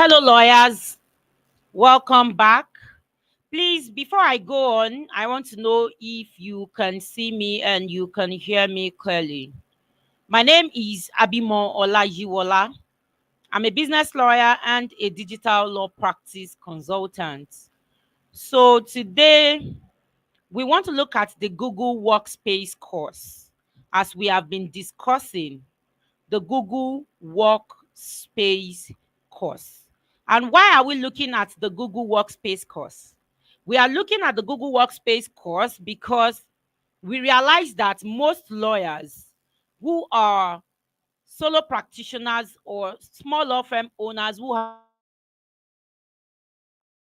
Hello, lawyers. Welcome back. Please, before I go on, I want to know if you can see me and you can hear me clearly. My name is Abimo Olajiwola. I'm a business lawyer and a digital law practice consultant. So today, we want to look at the Google Workspace course as we have been discussing the Google Workspace course. And why are we looking at the Google Workspace course? We are looking at the Google Workspace course because we realize that most lawyers who are solo practitioners or small law firm owners who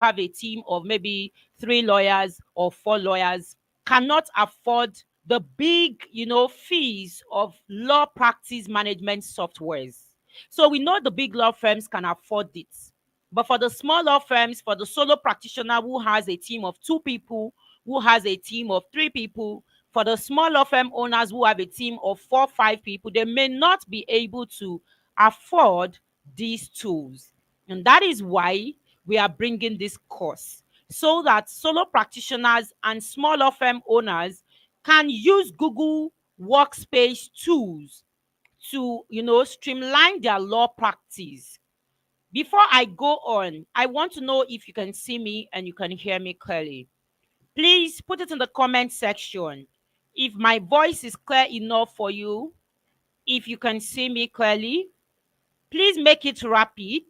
have a team of maybe 3 lawyers or 4 lawyers cannot afford the big, fees of law practice management softwares. So we know the big law firms can afford it. But for the small law firms, for the solo practitioner who has a team of 2 people, who has a team of 3 people, for the small law firm owners who have a team of 4, 5 people, they may not be able to afford these tools. And that is why we are bringing this course so that solo practitioners and small law firm owners can use Google Workspace tools to, streamline their law practice. Before I go on, I want to know if you can see me and you can hear me clearly. Please put it in the comment section. If my voice is clear enough for you, if you can see me clearly, please make it rapid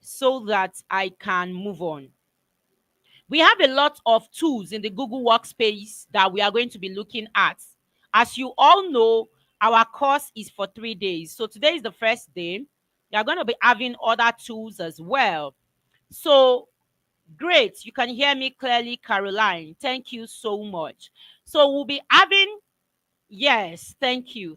so that I can move on. We have a lot of tools in the Google Workspace that we are going to be looking at. As you all know, our course is for 3 days. So today is the first day. We are going to be having other tools as well. So great, you can hear me clearly, Caroline. Thank you so much. So we'll be having, yes, thank you.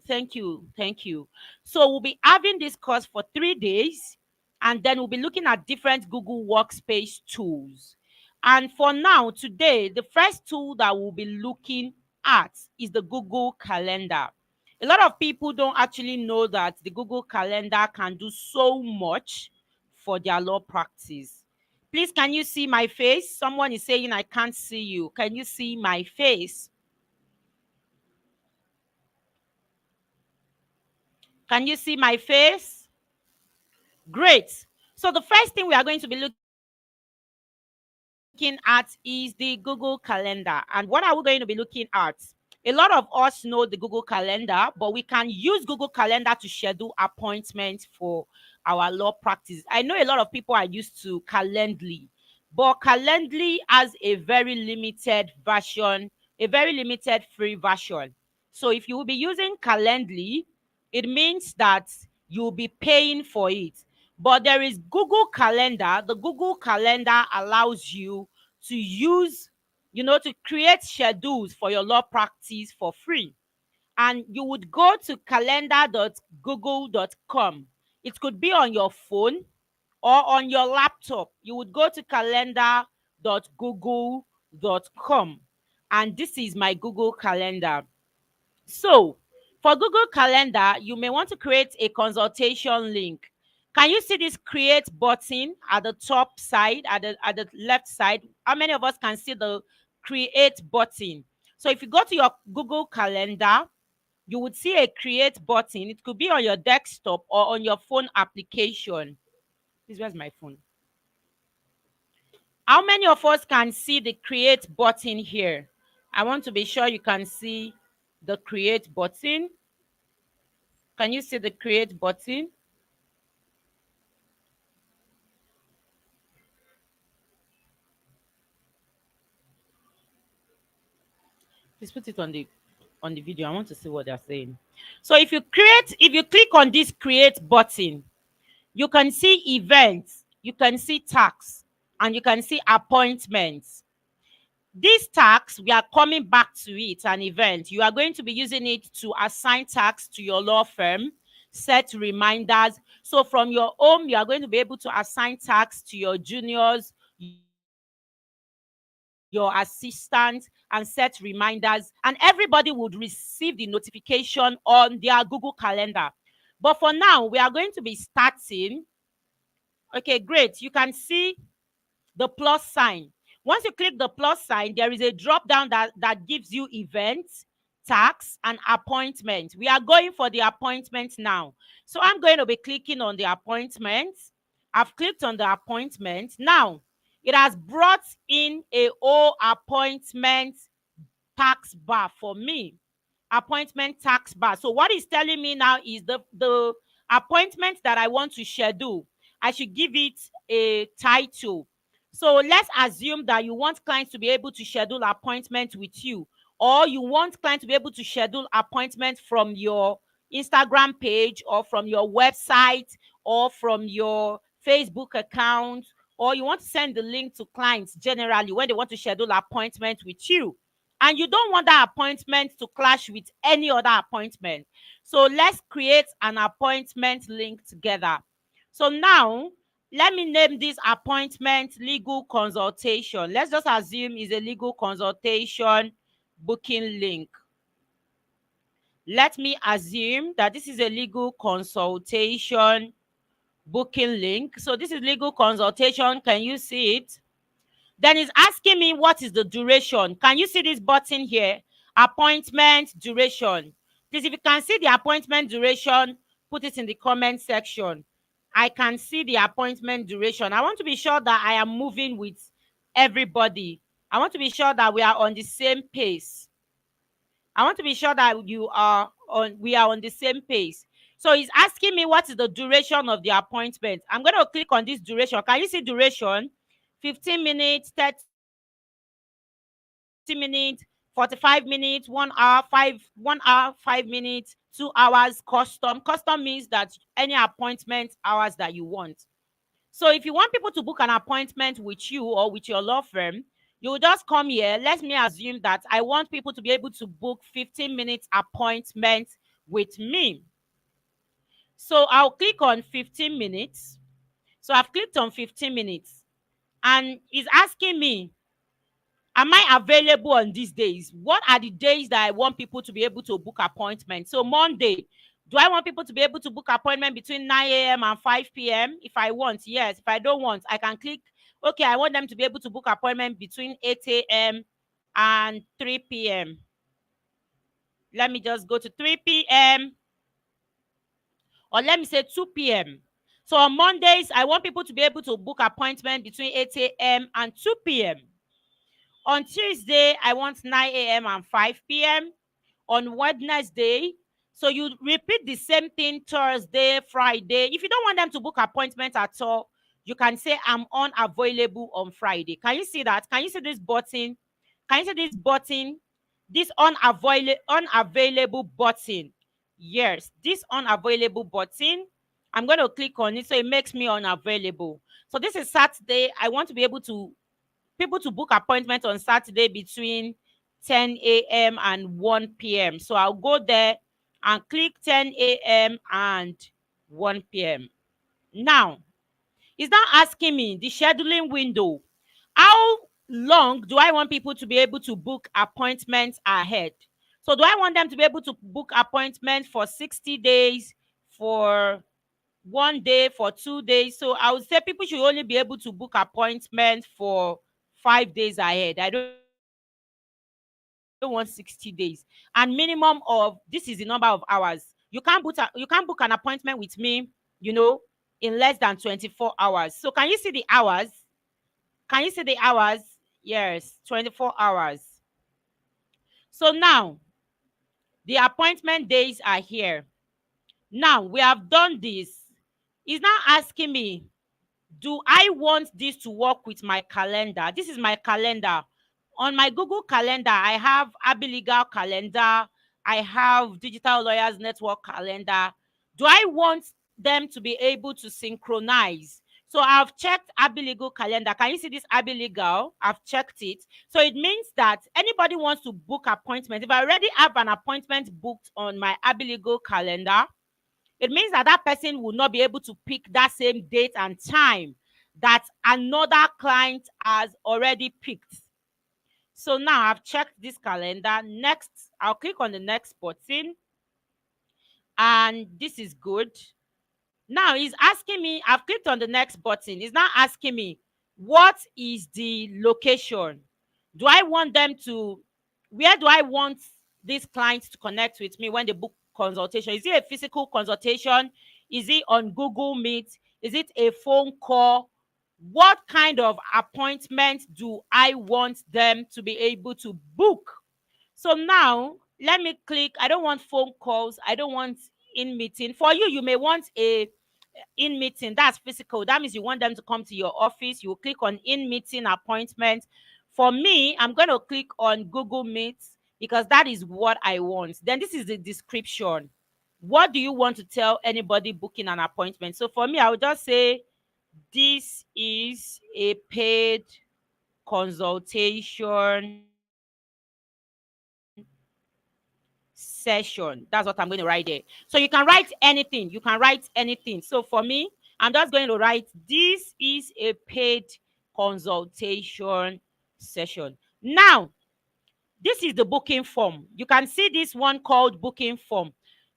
So we'll be having this course for 3 days, and then we'll be looking at different Google Workspace tools. And for now, today, the first tool that we'll be looking at is the Google Calendar. A lot of people don't actually know that the Google Calendar can do so much for their law practice. Please, can you see my face? Someone is saying I can't see you. Can you see my face? Can you see my face? Great. So the first thing we are going to be looking at is the Google Calendar. And what are we going to be looking at? A lot of us know the Google Calendar, but we can use Google Calendar to schedule appointments for our law practice. I know a lot of people are used to Calendly, but Calendly has a very limited version, a very limited free version. So if you will be using Calendly, it means that you'll be paying for it. But there is Google Calendar. The Google Calendar allows you to use, to create schedules for your law practice for free. And you would go to calendar.google.com. It could be on your phone or on your laptop. You would go to calendar.google.com. And this is my Google Calendar. So, for Google Calendar, you may want to create a consultation link. Can you see this create button at the top side, at the left side? How many of us can see the create button? So if you go to your Google Calendar, you would see a create button. It could be on your desktop or on your phone application. This where's my phone. How many of us can see the create button here? I want to be sure you can see the create button. Can you see the create button? Please put it on the video. I want to see what they're saying. So if you click on this create button, you can see events, you can see tasks, and you can see appointments. These tasks, we are coming back to it, an event. You are going to be using it to assign tasks to your law firm, set reminders. So from your home, you are going to be able to assign tasks to your juniors, your assistants, and set reminders. And everybody would receive the notification on their Google Calendar. But for now, we are going to be starting Okay, great. You can see the plus sign. Once you click the plus sign, there is a drop down that gives you events, tax, and appointment. We are going for the appointment now. So I'm going to be clicking on the appointment. I've clicked on the appointment. Now, it has brought in a whole appointment tax bar for me. Appointment tax bar. So what it's telling me now is the appointment that I want to schedule, I should give it a title. So let's assume that you want clients to be able to schedule appointment with you, or you want clients to be able to schedule appointment from your Instagram page, or from your website, or from your Facebook account, or you want to send the link to clients generally when they want to schedule appointment with you, and you don't want that appointment to clash with any other appointment. So let's create an appointment link together. So now, let me name this appointment legal consultation. Let's just assume it's a legal consultation booking link. Let me assume that this is a legal consultation booking link. So this is legal consultation. Can you see it? Then it's asking me what is the duration. Can you see this button here? Appointment duration. Please, if you can see the appointment duration, put it in the comment section. I can see the appointment duration. I want to be sure that I am moving with everybody. I want to be sure that we are on the same pace. I want to be sure that we are on the same pace. So he's asking me what is the duration of the appointment. I'm going to click on this duration. Can you see duration? 15 minutes, 30 minutes, 45 minutes, 1 hour, 5 minutes, 2 hours, custom. Custom means that any appointment hours that you want. So if you want people to book an appointment with you or with your law firm, you will just come here. Let me assume that I want people to be able to book 15 minutes appointment with me. So I'll click on 15 minutes. So I've clicked on 15 minutes, and it's asking me, am I available on these days? What are the days that I want people to be able to book appointments? So Monday, do I want people to be able to book appointment between 9 a.m. and 5 p.m.? If I want, yes. If I don't want, I can click, okay, I want them to be able to book appointment between 8 a.m. and 3 p.m. Let me just go to 3 p.m. or let me say 2 p.m. So on Mondays, I want people to be able to book appointment between 8 a.m. and 2 p.m. On Tuesday, I want 9 a.m. and 5 p.m. On Wednesday, so you repeat the same thing Thursday, Friday. If you don't want them to book appointment at all, you can say I'm unavailable on Friday. Can you see that? Can you see this button? Can you see this button? This unavailable button. Yes, this unavailable button. I'm going to click on it so it makes me unavailable. So this is Saturday. I want to be able to people to book appointment on Saturday between 10 a.m. and 1 p.m. So I'll go there and click 10 a.m. and 1 p.m. Now, it's now asking me the scheduling window. How long do I want people to be able to book appointments ahead? So do I want them to be able to book appointments for 60 days, for 1 day, for 2 days? So I would say people should only be able to book appointments for 5 days ahead. I don't want 60 days. And minimum of, this is the number of hours. You can't book an appointment with me, in less than 24 hours. So can you see the hours? Can you see the hours? Yes, 24 hours. So now the appointment days are here. Now we have done this. It's now asking me, do I want this to work with my calendar? This is my calendar. On my Google Calendar, I have Abiliegal calendar. I have Digital Lawyers Network calendar. Do I want them to be able to synchronize? So I've checked Abiliegal calendar. Can you see this Abiliegal? I've checked it. So it means that anybody wants to book appointment. If I already have an appointment booked on my Abiliegal calendar, it means that that person will not be able to pick that same date and time that another client has already picked. So now I've checked this calendar. Next, I'll click on the next button. And this is good. Now it's asking me, I've clicked on the next button. It's now asking me, what is the location? Do I want them to, where do I want these clients to connect with me when they book consultation? Is it a physical consultation? Is it on Google Meet? Is it a phone call? What kind of appointment do I want them to be able to book? So now let me click. I don't want phone calls. I don't want in meeting. For you, you may want a in meeting. That's physical. That means you want them to come to your office. You click on in meeting appointment. For me, I'm going to click on Google Meet because that is what I want. Then this is the description. What do you want to tell anybody booking an appointment? So for me, I would just say this is a paid consultation session. That's what I'm going to write there. So you can write anything. You can write anything. So for me, I'm just going to write this is a paid consultation session. Now, this is the booking form. You can see this one called booking form.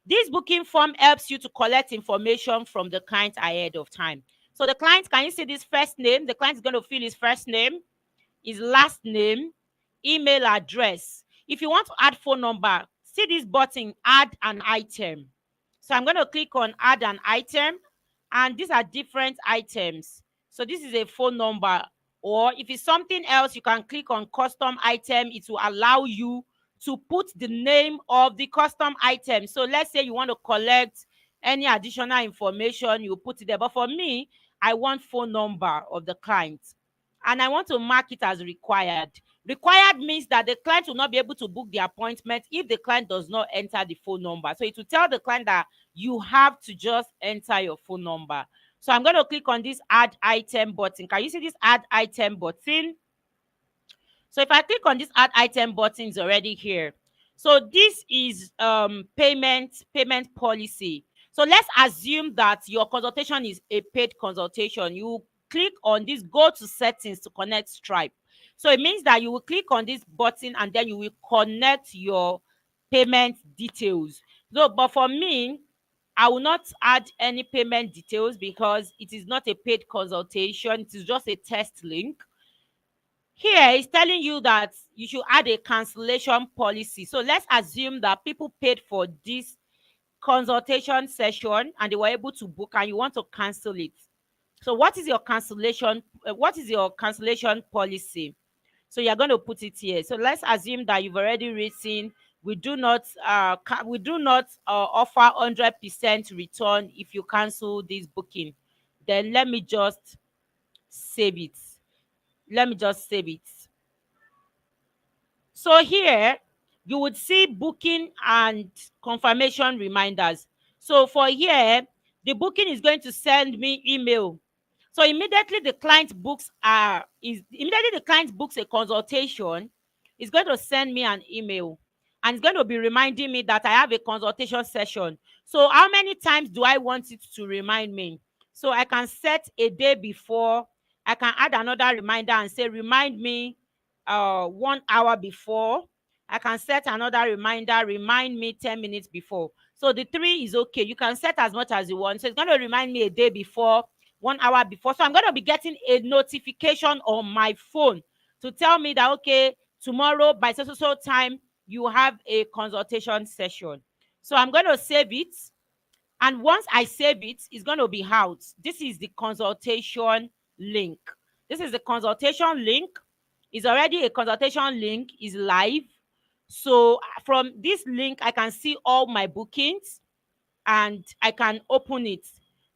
This booking form helps you to collect information from the client ahead of time. So the client, can you see this first name? The client is going to fill his first name, his last name, email address. If you want to add phone number, see this button, add an item. So I'm going to click on add an item, and these are different items. So this is a phone number, or if it's something else, you can click on custom item. It will allow you to put the name of the custom item. So let's say you want to collect any additional information, you put it there. But for me, I want phone number of the client, and I want to mark it as required. Required means that the client will not be able to book the appointment if the client does not enter the phone number. So it will tell the client that you have to just enter your phone number. So I'm going to click on this add item button. Can you see this add item button? So if I click on this add item button, it's already here. So this is payment policy. So let's assume that your consultation is a paid consultation. You click on this go to settings to connect Stripe. So it means that you will click on this button and then you will connect your payment details. So, but for me, I will not add any payment details because it is not a paid consultation. It is just a test link. Here it's telling you that you should add a cancellation policy. So let's assume that people paid for this consultation session and they were able to book, and you want to cancel it. So what is your cancellation policy? So you're going to put it here. So let's assume that you've already written, we do not offer 100% return if you cancel this booking. Then let me just save it. So here you would see booking and confirmation reminders. So for here, the booking is going to send me email. So immediately the client books a consultation, it's going to send me an email, and it's going to be reminding me that I have a consultation session. So how many times do I want it to remind me? So I can set a day before. I can add another reminder and say remind me 1 hour before. I can set another reminder, remind me 10 minutes before. So the 3 is okay. You can set as much as you want. So it's going to remind me a day before, 1 hour before. So I'm going to be getting a notification on my phone to tell me that, okay, tomorrow by so time, you have a consultation session. So I'm going to save it. And once I save it, it's going to be out. This is the consultation link. This is the consultation link. It's already a consultation link, is live. So from this link, I can see all my bookings and I can open it.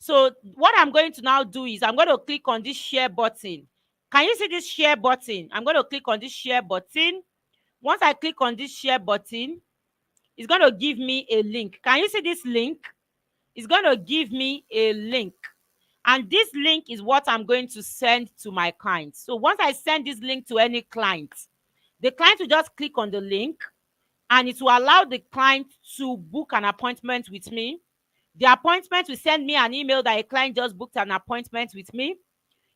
So what I'm going to now do is I'm going to click on this share button. Can you see this share button? I'm going to click on this share button. Once I click on this share button, it's going to give me a link. Can you see this link? It's going to give me a link. And this link is what I'm going to send to my clients. So once I send this link to any client, the client will just click on the link and it will allow the client to book an appointment with me. The appointment will send me an email that a client just booked an appointment with me.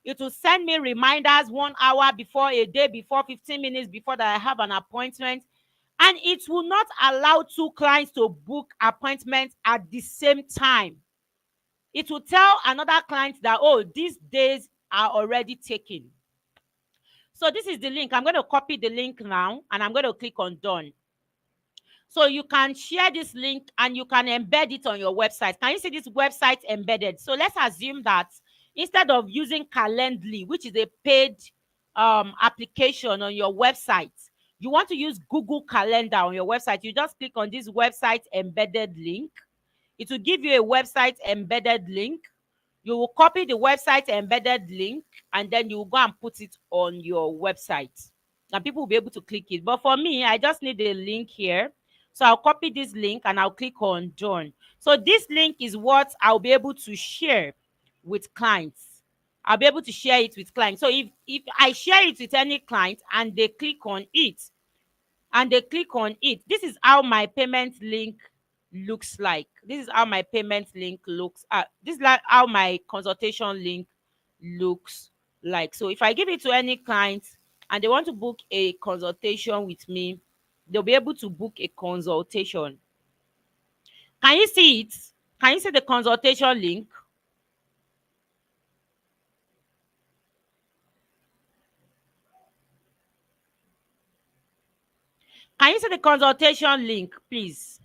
It will send me reminders 1 hour before, a day before, 15 minutes before that I have an appointment. And it will not allow 2 clients to book appointments at the same time. it will tell another client that, oh, these days are already taken. So this is the link. I'm going to copy the link now, and I'm going to click on done. So you can share this link and you can embed it on your website. Can you see this website embedded? So let's assume that instead of using Calendly, which is a paid application on your website, you want to use Google Calendar on your website. You just click on this website embedded link. It will give you a website embedded link. You will copy the website embedded link, and then you will go and put it on your website. And people will be able to click it. But for me, I just need a link here. So I'll copy this link and I'll click on done. So this link is what I'll be able to share with clients. I'll be able to share it with clients. So if I share it with any client and they click on it, this is how my payment link looks like. This is how my payment link looks. This is like how my consultation link looks like. So if I give it to any client and they want to book a consultation with me, they'll be able to book a consultation. Can you see it? Can you see the consultation link? Can you see the consultation link, please?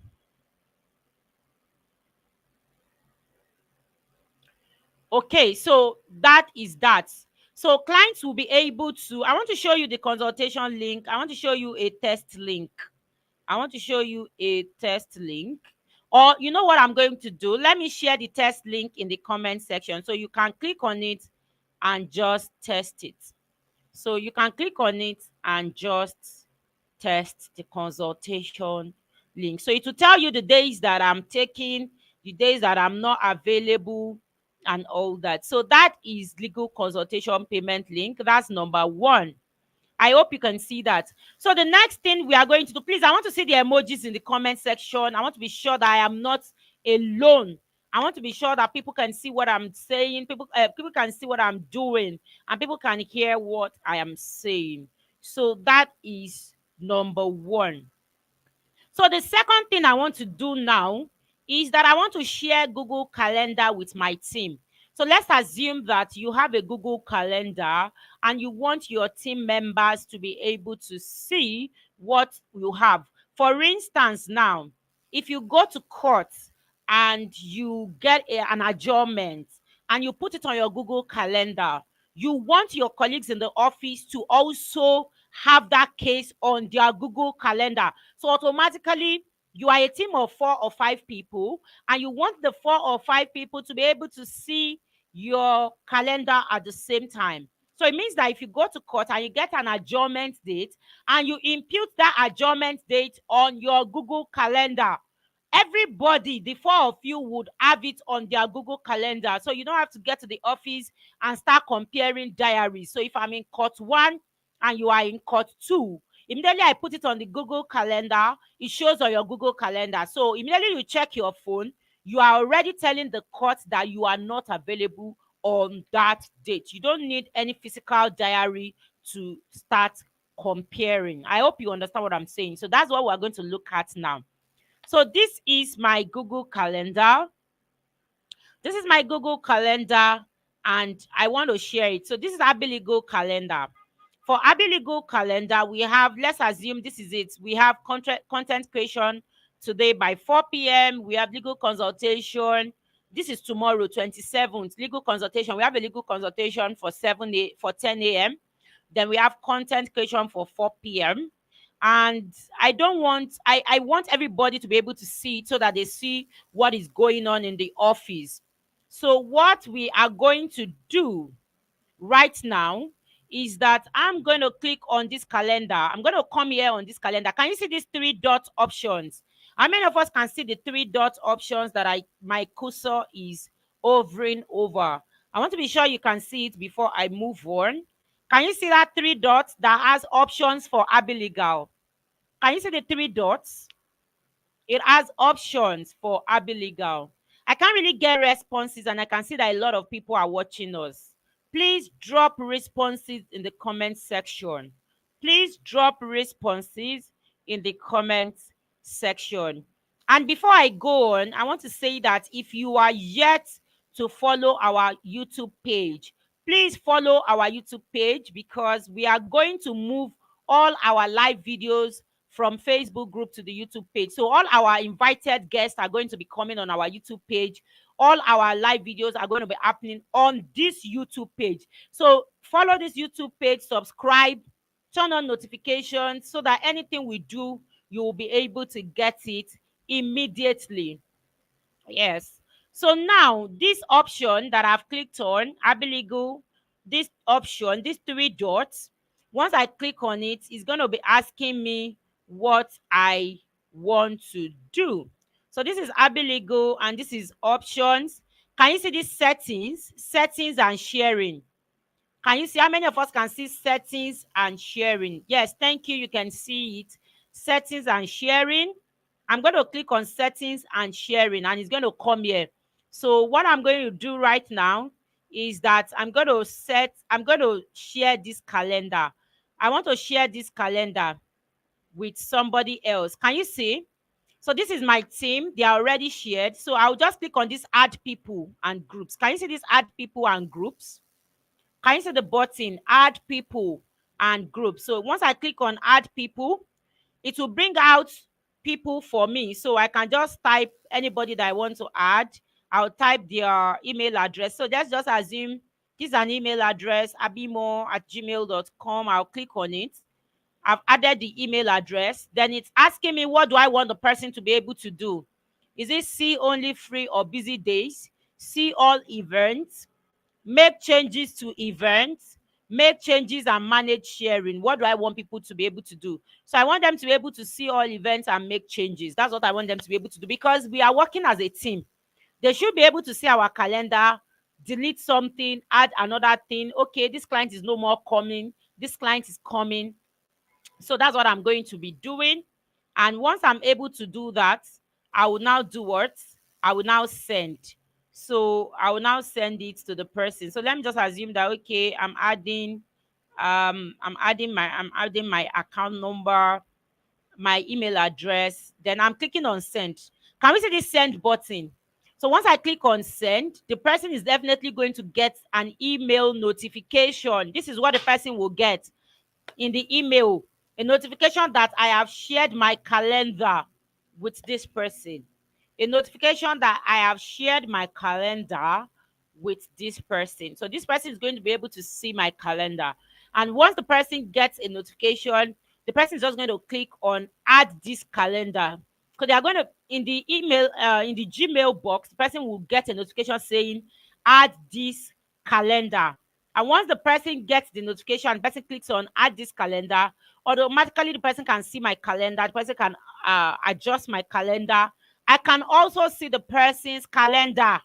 Okay, so that is that. So clients will be able to, I want to show you the consultation link. I want to show you a test link. I want to show you a test link. Or you know what I'm going to do? Let me share the test link in the comment section so you can click on it and just test it. So you can click on it and just test the consultation link. So it will tell you the days that I'm taking, the days that I'm not available, and all that. So that is legal consultation payment link. That's number one. I hope you can see that. So the next thing we are going to do, please, I want to see the emojis in the comment section. I want to be sure that I am not alone. I want to be sure that people can see what I'm saying. People can see what I'm doing, and people can hear what I am saying. So that is number one. So the second thing I want to do now is that I want to share Google Calendar with my team. So let's assume that you have a Google Calendar and you want your team members to be able to see what you have. For instance, now, if you go to court and you get an adjournment and you put it on your Google Calendar, you want your colleagues in the office to also have that case on their Google Calendar. So automatically, you are a team of 4 or 5 people, and you want the 4 or 5 people to be able to see your calendar at the same time. So it means that if you go to court and you get an adjournment date and you impute that adjournment date on your Google Calendar, everybody, the 4 of you, would have it on their Google Calendar. So you don't have to get to the office and start comparing diaries. So if I'm in court 1 and you are in court 2, immediately I put it on the Google Calendar, it shows on your Google Calendar. So immediately you check your phone, you are already telling the court that you are not available on that date. You don't need any physical diary to start comparing. I hope you understand what I'm saying. So that's what we're going to look at now. So this is my Google Calendar. This is my Google Calendar, and I want to share it. So this is Abby Legal Calendar. For Abby Legal Calendar, we have, let's assume this is it. We have content creation today by 4 p.m. We have legal consultation. This is tomorrow, 27th, legal consultation. We have a legal consultation for 10 a.m. Then we have content creation for 4 p.m. And I want everybody to be able to see it so that they see what is going on in the office. So what we are going to do right now is that I'm going to click on this calendar. I'm going to come here on this calendar. Can you see these 3 dot options? How many of us can see the 3 dot options that my cursor is hovering over? I want to be sure you can see it before I move on. Can you see that 3 dots that has options for Abby Legal? Can you see the 3 dots? It has options for Abby Legal. I can't really get responses, and I can see that a lot of people are watching us. Please drop responses in the comment section. Please drop responses in the comment section. And before I go on, I want to say that if you are yet to follow our YouTube page. Please follow our YouTube page because we are going to move all our live videos from Facebook group to the YouTube page. So all our invited guests are going to be coming on our YouTube page. All our live videos are going to be happening on this YouTube page. So follow this YouTube page, subscribe, turn on notifications so that anything we do, you will be able to get it immediately. Yes. So now this option that I've clicked on, Abiligo, this option, these three dots, once I click on it, it's going to be asking me what I want to do. So this is Abiligo and this is options. Can you see these settings? Settings and sharing. Can you see how many of us can see settings and sharing? Yes, thank you. You can see it. Settings and sharing. I'm going to click on settings and sharing and it's going to come here. So what I'm going to do right now is that I'm going to share this calendar. I want to share this calendar with somebody else. Can you see? So this is my team. They are already shared. So I'll just click on this add people and groups. Can you see this add people and groups? Can you see the button add people and groups? So once I click on add people, it will bring out people for me. So I can just type anybody that I want to add. I'll type their email address. So let's just assume this is an email address, abimo@gmail.com. I'll click on it. I've added the email address. Then it's asking me, what do I want the person to be able to do? Is it see only free or busy days? See all events? Make changes to events, make changes and manage sharing. What do I want people to be able to do? So I want them to be able to see all events and make changes. That's what I want them to be able to do because we are working as a team. They should be able to see our calendar, delete something, add another thing. Okay, this client is no more coming, this client is coming. So that's what I'm going to be doing. And once I'm able to do that, I will now do what? I will now send. So I will now send it to the person. So let me just assume that okay, I'm adding my account number, my email address, then I'm clicking on send. Can we see this send button? So once I click on send, the person is definitely going to get an email notification. This is what the person will get in the email, a notification that I have shared my calendar with this person, a notification that I have shared my calendar with this person. So this person is going to be able to see my calendar. And once the person gets a notification, the person is just going to click on add this calendar. Because they are going to, in the email, in the Gmail box, the person will get a notification saying add this calendar. And once the person gets the notification, the person clicks on add this calendar, automatically the person can see my calendar. The person can adjust my calendar. I can also see the person's calendar.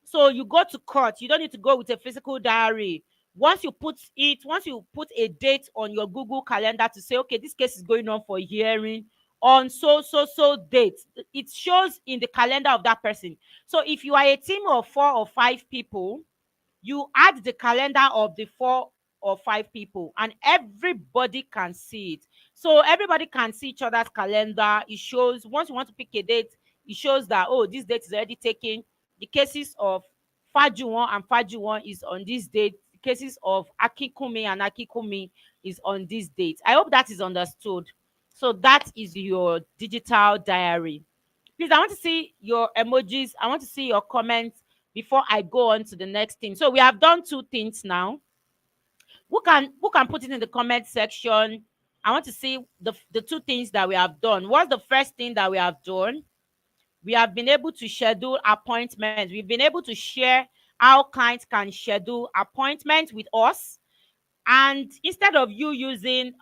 So you go to court, you don't need to go with a physical diary. Once you put a date on your Google calendar to say, okay, this case is going on for hearing on so date, it shows in the calendar of that person. So if you are a team of 4 or 5 people, you add the calendar of the 4 or 5 people and everybody can see it. So everybody can see each other's calendar. It shows once you want to pick a date, it shows that, oh, this date is already taken. The cases of Fajuwon and Fajuwon is on this date. The cases of Akikumi and Akikumi is on this date. I hope that is understood. So that is your digital diary. Please, I want to see your emojis. I want to see your comments before I go on to the next thing. So we have done 2 things now. Who can put it in the comment section? I want to see the 2 things that we have done. What's the first thing that we have done? We have been able to schedule appointments. We've been able to share how clients can schedule appointments with us. And instead of you using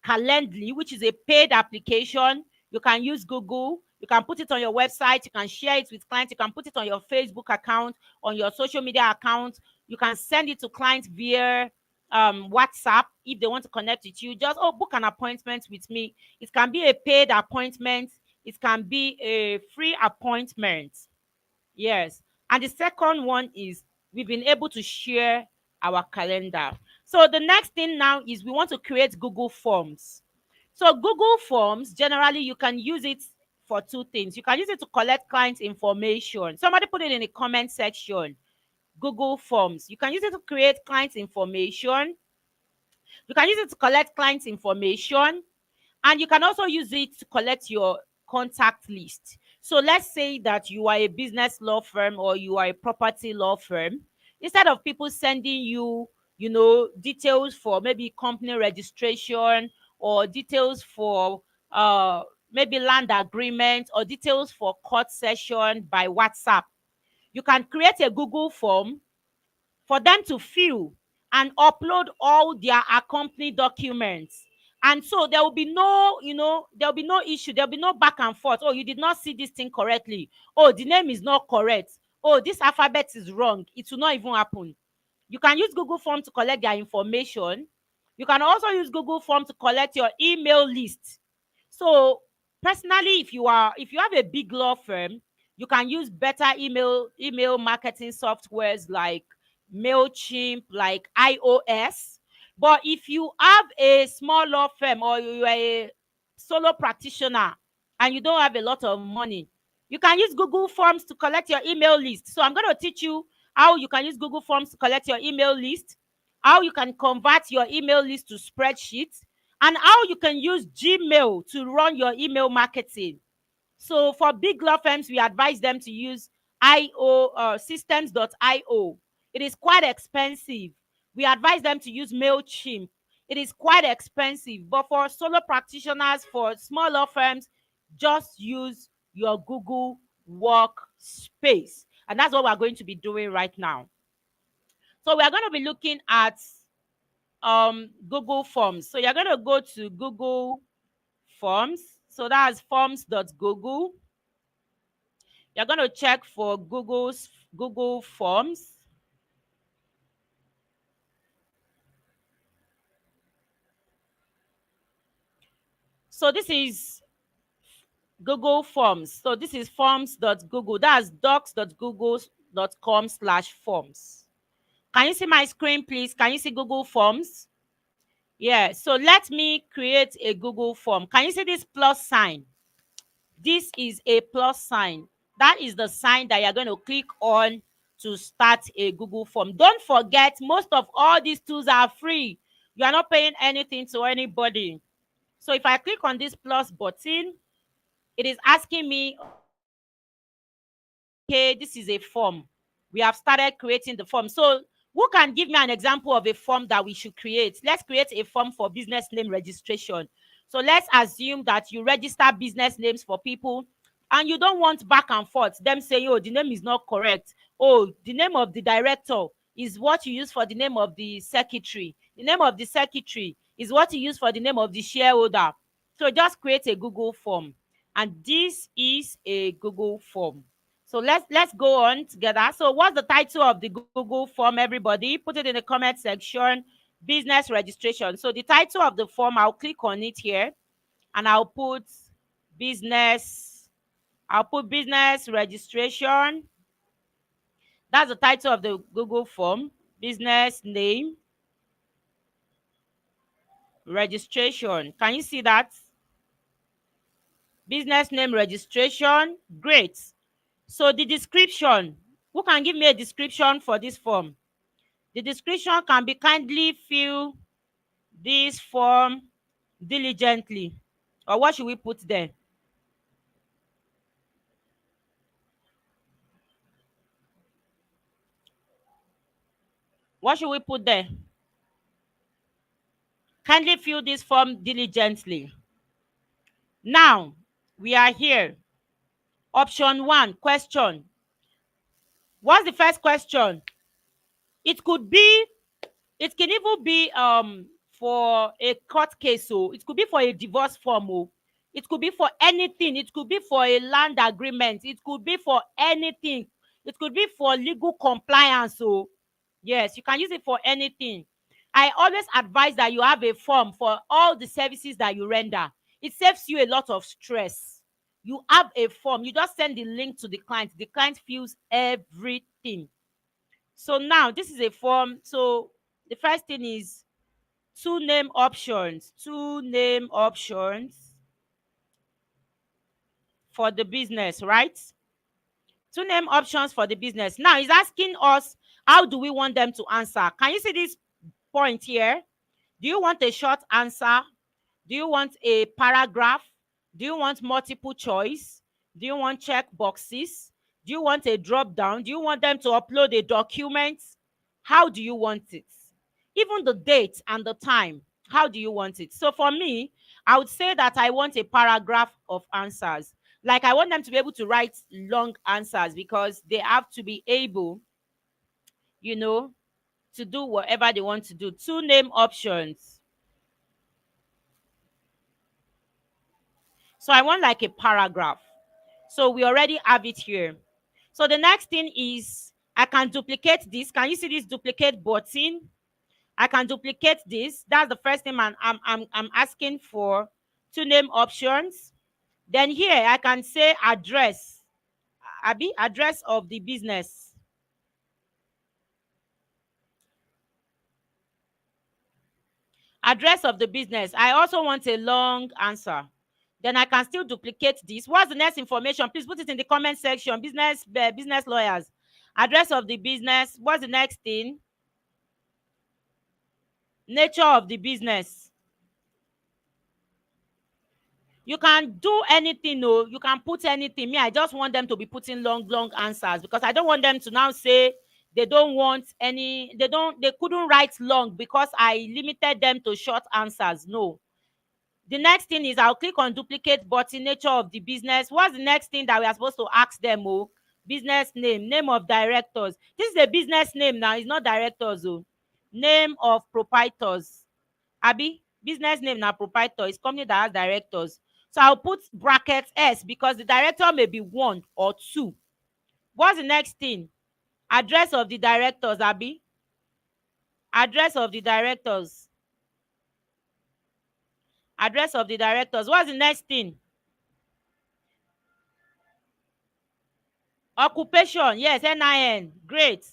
Calendly, which is a paid application, you can use Google. You can put it on your website. You can share it with clients. You can put it on your Facebook account, on your social media account. You can send it to clients via WhatsApp if they want to connect with you. Just, oh, book an appointment with me. It can be a paid appointment. It can be a free appointment. Yes. And the second one is we've been able to share our calendar. So the next thing now is we want to create Google Forms. So Google Forms, generally you can use it for two things. You can use it to collect client information. Somebody put it in the comment section. Google Forms. You can use it to create client information. You can use it to collect client information, and you can also use it to collect your contact list. So let's say that you are a business law firm or you are a property law firm. Instead of people sending you, details for maybe company registration, or details for maybe land agreement, or details for court session by WhatsApp, you can create a Google form for them to fill and upload all their accompanying documents. And so there will be no, there will be no issue. There will be no back and forth. Oh, you did not see this thing correctly. Oh, the name is not correct. Oh, this alphabet is wrong. It will not even happen. You can use Google Form to collect their information. You can also use Google Form to collect your email list. So personally, if you have a big law firm, you can use better email marketing softwares like MailChimp, like iOS. But if you have a small law firm, or you are a solo practitioner and you don't have a lot of money, you can use Google Forms to collect your email list. So I'm going to teach you how you can use Google Forms to collect your email list, how you can convert your email list to spreadsheets, and how you can use Gmail to run your email marketing. So for big law firms, we advise them to use systems.io. It is quite expensive. We advise them to use MailChimp. It is quite expensive. But for solo practitioners, for small law firms, just use your Google Workspace. And that's what we're going to be doing right now. So we are going to be looking at Google Forms. So you're going to go to Google Forms. So that's forms.google. You're going to check for Google Forms. So this is Google Forms. So this is forms.google. That's docs.google.com/forms. Can you see my screen, please? Can you see Google Forms? Yeah. So let me create a Google form. Can you see this plus sign? This is a plus sign. That is the sign that you're going to click on to start a Google form. Don't forget, most of all these tools are free. You are not paying anything to anybody. So if I click on this plus button, it is asking me, okay, this is a form. We have started creating the form. So who can give me an example of a form that we should create? Let's create a form for business name registration. So let's assume that you register business names for people and you don't want back and forth, them saying, oh, the name is not correct. Oh, the name of the director is what you use for the name of the secretary. The name of the secretary is what you use for the name of the shareholder. So just create a Google form. And this is a Google form. So let's go on together. So what's the title of the Google form, everybody? Put it in the comment section. Business registration. So the title of the form, I'll click on it here and I'll put business registration. That's the title of the Google form. Business name registration. Can you see that? Business name registration. Great. So the description. Who can give me a description for this form? The description can be kindly fill this form diligently. Or what should we put there? What should we put there? Kindly fill this form diligently. Now, we are here. Option 1, question. What's the first question? It could be, it can even be for a court case. So it could be for a divorce form. It could be for anything. It could be for a land agreement. It could be for anything. It could be for legal compliance. So yes, you can use it for anything. I always advise that you have a form for all the services that you render. It saves you a lot of stress. You have a form. You just send the link to the client. The client fills everything. So now this is a form. So the first thing is two name options. Two name options. for the business, right? Two name options for the business. Now it's asking us, how do we want them to answer? Can you see this point here? Do you want a short answer? Do you want a paragraph? Do you want multiple choice? Do you want check boxes? Do you want a drop down? Do you want them to upload a document? How do you want it? Even the date and the time, how do you want it? So for me, I would say that I want a paragraph of answers. Like, I want them to be able to write long answers because they have to be able, you know, to do whatever they want to do. Two name options. So I want like a paragraph. So we already have it here. So the next thing is, I can duplicate this. Can you see this duplicate button? I can duplicate this. That's the first thing I'm asking for. Two name options. Then here I can say address. Abi, address of the business. Address of the business. I also want a long answer. Then I can still duplicate this. What's the next information? Please put it in the comment section. Business lawyers. Address of the business. What's the next thing? Nature of the business. You can do anything. No, you can put anything. Me, I just want them to be putting long answers, because I don't want them to now say they don't want any, they couldn't write long because I limited them to short answers. No. The next thing is, I'll click on duplicate button. Nature of the business. What's the next thing that we are supposed to ask them? Oh, business name. Name of directors. This is a business name now. It's not directors. Oh, name of proprietors. Abi, business name now proprietor. It's company that has directors. So I'll put bracket S because the director may be one or two. What's the next thing? Address of the directors. Abi, address of the directors. Address of the directors. What's the next thing? Occupation. Yes, NIN. Great.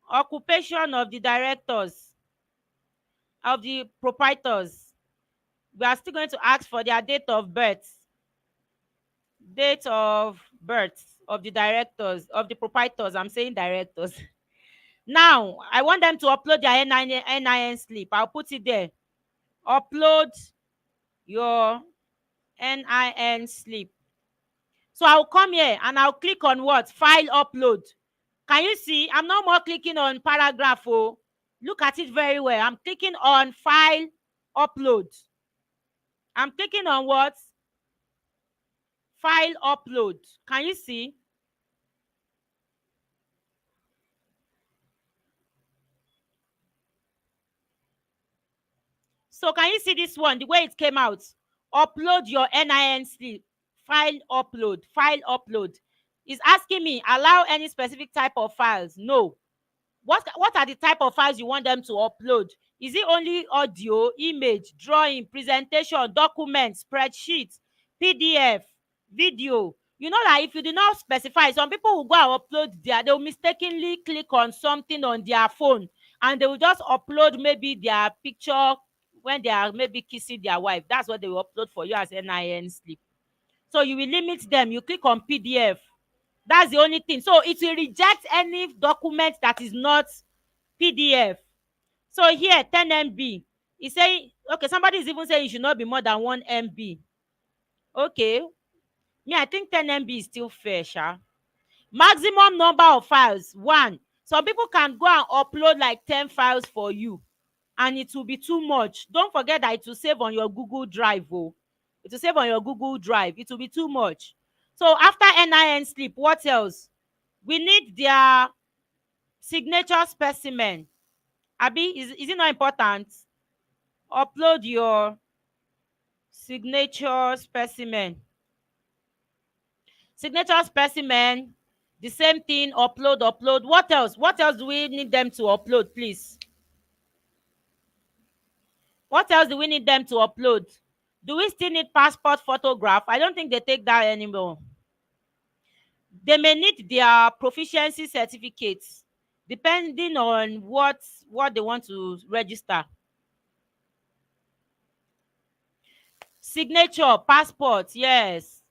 Occupation of the directors, of the proprietors. We are still going to ask for their date of birth. Date of birth of the directors, of the proprietors. I'm saying directors. Now, I want them to upload their NIN slip. I'll put it there. Upload your NIN slip. So I'll come here and I'll click on what? File upload. Can you see? I'm no more clicking on paragraph. Oh, look at it very well. I'm clicking on file upload. I'm clicking on what? File upload. Can you see? So can you see this one, the way it came out? Upload your NIN slip. File upload. File upload. It's asking me, allow any specific type of files? No. What are the type of files you want them to upload? Is it only audio, image, drawing, presentation, documents, spreadsheets, PDF, video? You know that if you do not specify, some people will go and upload they'll mistakenly click on something on their phone and they will just upload maybe their picture when they are maybe kissing their wife. That's what they will upload for you as NIN slip. So you will limit them. You click on PDF. That's the only thing. So it will reject any document that is not PDF. So here, 10 MB. It's saying, okay, somebody is even saying it should not be more than 1 MB. Okay. Me, I think 10 MB is still fair, sha. Maximum number of files, 1. Some people can go and upload like 10 files for you, and it will be too much. Don't forget that it will save on your Google Drive. Oh, it will save on your Google Drive. It will be too much. So after NIN slip, what else? We need their signature specimen. Abi, is it not important? Upload your signature specimen. Signature specimen, the same thing. Upload. What else? What else do we need them to upload, please? What else do we need them to upload? Do we still need passport photograph? I don't think they take that anymore. They may need their proficiency certificates, depending on what they want to register. Signature, passport, yes.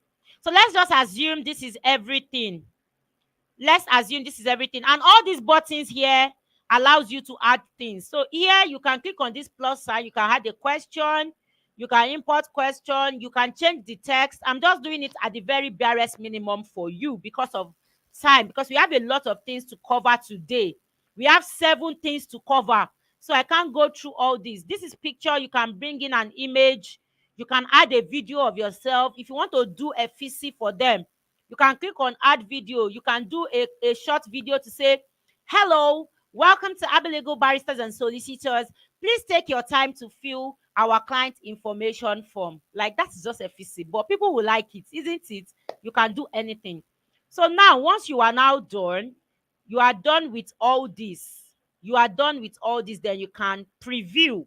So let's just assume this is everything. Let's assume this is everything, and all these buttons here allows you to add things. So here you can click on this plus sign, you can add a question, you can import question, you can change the text. I'm just doing it at the very barest minimum for you because of time, because we have a lot of things to cover today. We have 7 things to cover, so I can't go through all this. This is picture. You can bring in an image, you can add a video of yourself. If you want to do a FCC for them, you can click on add video. You can do a short video to say, hello, welcome to Abelegal Barristers and Solicitors. Please take your time to fill our client information form. Like, that's just efficient, but people will like it, isn't it? You can do anything. So now, once you are now done, you are done with all this. You are done with all this, then you can preview.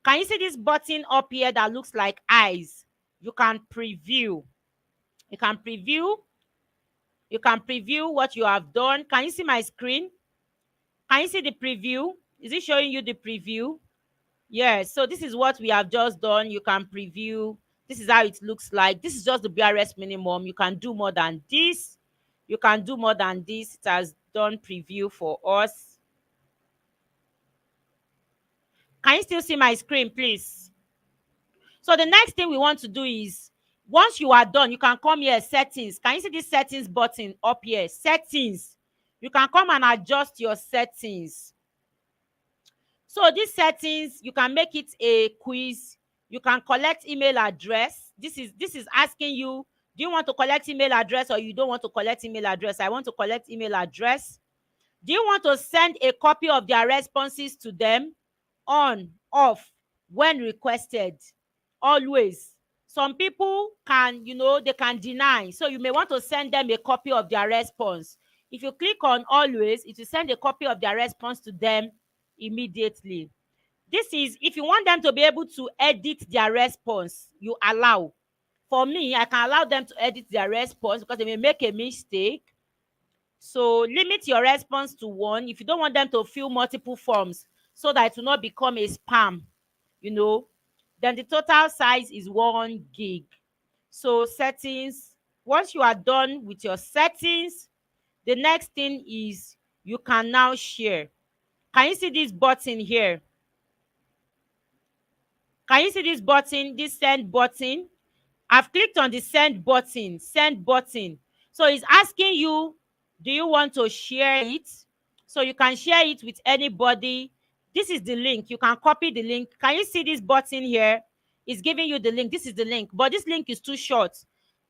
Can you see this button up here that looks like eyes? You can preview. You can preview. You can preview what you have done. Can you see my screen? Can you see the preview? Is it showing you the preview? Yes. So this is what we have just done. You can preview. This is how it looks like. This is just the BRS minimum. You can do more than this. You can do more than this. It has done preview for us. Can you still see my screen, please? So the next thing we want to do is, once you are done, you can come here, settings. Can you see this settings button up here? Settings. You can come and adjust your settings. So these settings, you can make it a quiz. You can collect email address. This is asking you, do you want to collect email address or you don't want to collect email address? I want to collect email address. Do you want to send a copy of their responses to them? On, off, when requested, always. Some people can, they can deny. So you may want to send them a copy of their response. If you click on always, it will send a copy of their response to them immediately. This is if you want them to be able to edit their response, you allow. For me, I can allow them to edit their response because they may make a mistake. So limit your response to 1 if you don't want them to fill multiple forms, so that it will not become a spam, Then the total size is 1 gig. So settings, once you are done with your settings, the next thing is you can now share. Can you see this button here? Can you see this button, this send button? I've clicked on the send button. So it's asking you, do you want to share it? So you can share it with anybody. This is the link. You can copy the link. Can you see this button here? It's giving you the link. This is the link, but this link is too short.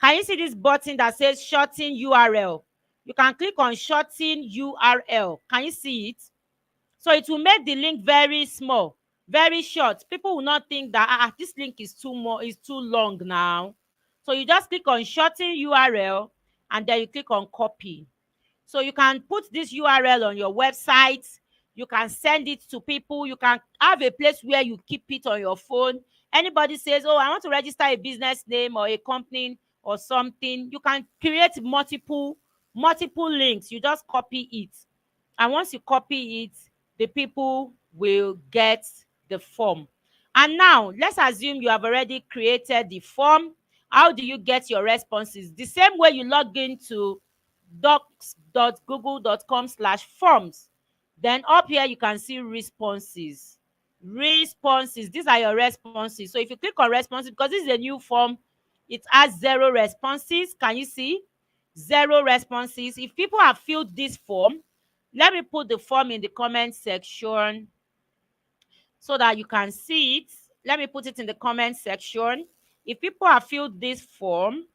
Can you see this button that says shorten URL? You can click on shorten URL. Can you see it? So it will make the link very small, very short. People will not think that this link is too long now. So you just click on shorten URL and then you click on copy. So you can put this URL on your website. You can send it to people. You can have a place where you keep it on your phone. Anybody says, oh, I want to register a business name or a company or something, you can create multiple links. You just copy it. And once you copy it, the people will get the form. And now, let's assume you have already created the form. How do you get your responses? The same way you log into docs.google.com/forms. Then up here, you can see responses. These are your responses. So if you click on responses, because this is a new form, it has 0 responses. Can you see? 0 responses. If people have filled this form, let me put the form in the comment section so that you can see it. Let me put it in the comment section. If people have filled this form,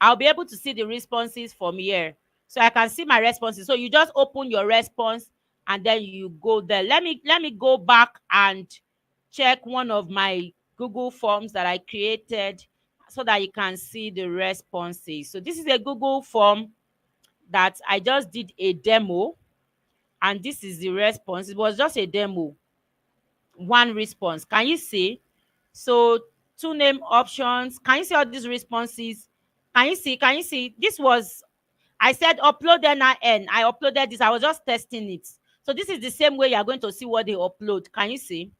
I'll be able to see the responses from here. So I can see my responses. So you just open your response and then you go there. Let me go back and check one of my Google forms that I created so that you can see the responses. So this is a Google form that I just did a demo, and this is the response. It was just a demo. 1 response. Can you see? So 2 name options. Can you see all these responses? Can you see? This was, I said upload NIN. I uploaded this. I was just testing it. So this is the same way you're going to see what they upload. Can you see?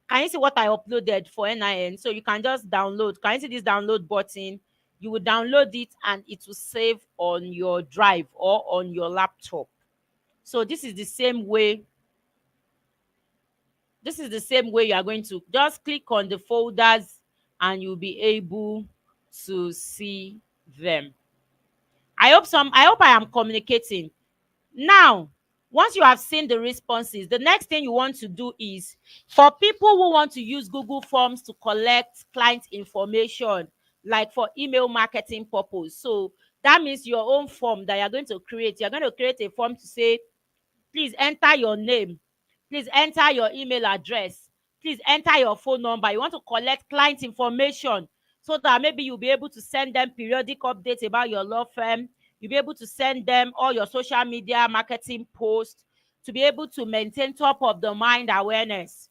Can you see what I uploaded for NIN? So you can just download. Can you see this download button? you will download it and it will save on your drive or on your laptop. So this is the same way you are going to just click on the folders and you'll be able to see them. I hope I am communicating. Now, once you have seen the responses, the next thing you want to do is, for people who want to use Google Forms to collect client information, like for email marketing purpose. So that means your own form that you're going to create. You're going to create a form to say, please enter your name, please enter your email address, please enter your phone number. You want to collect client information so that maybe you'll be able to send them periodic updates about your law firm. You'll be able to send them all your social media marketing posts to be able to maintain top of the mind awareness.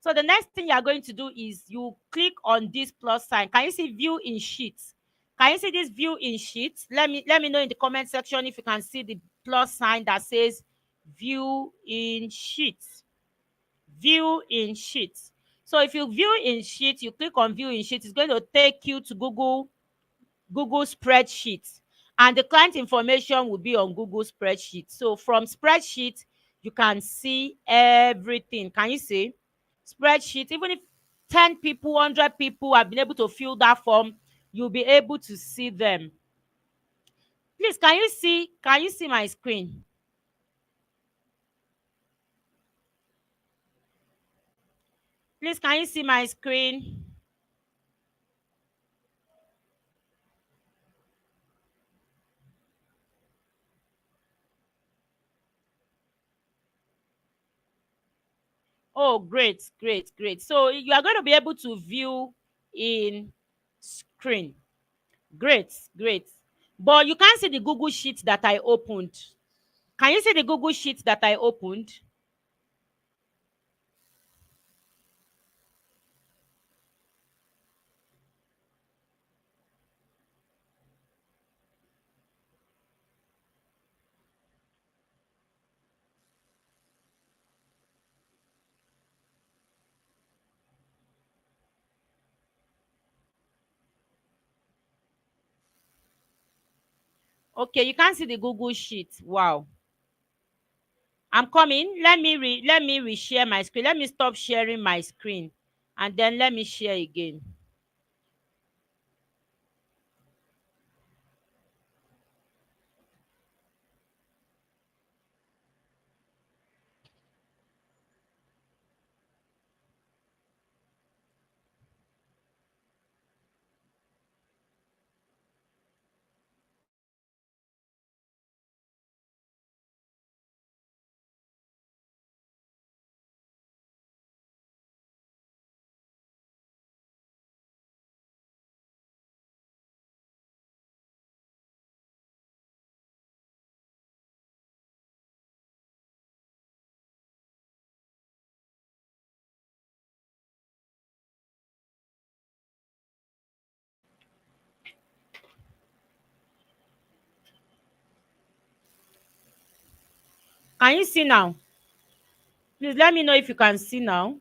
So the next thing you are going to do is you click on this plus sign. Can you see view in sheets? Can you see this view in sheets? Let me know in the comment section if you can see the plus sign that says view in sheets. View in sheets. So if you view in sheets, you click on view in sheets, it's going to take you to Google spreadsheet, and the client information will be on Google spreadsheet. So from spreadsheet you can see everything. Can you see spreadsheet? Even if 10 people, 100 people have been able to fill that form, you'll be able to see them. Please, can you see my screen? Please, can you see my screen? Oh, great, great, great. So you are going to be able to view in screen. Great, great. But you can't see the Google Sheet that I opened. Can you see the Google Sheet that I opened? Okay, you can't see the Google Sheet. Wow. I'm coming. Let me reshare my screen. Let me stop sharing my screen and then let me share again. Can you see now? Please let me know if you can see now.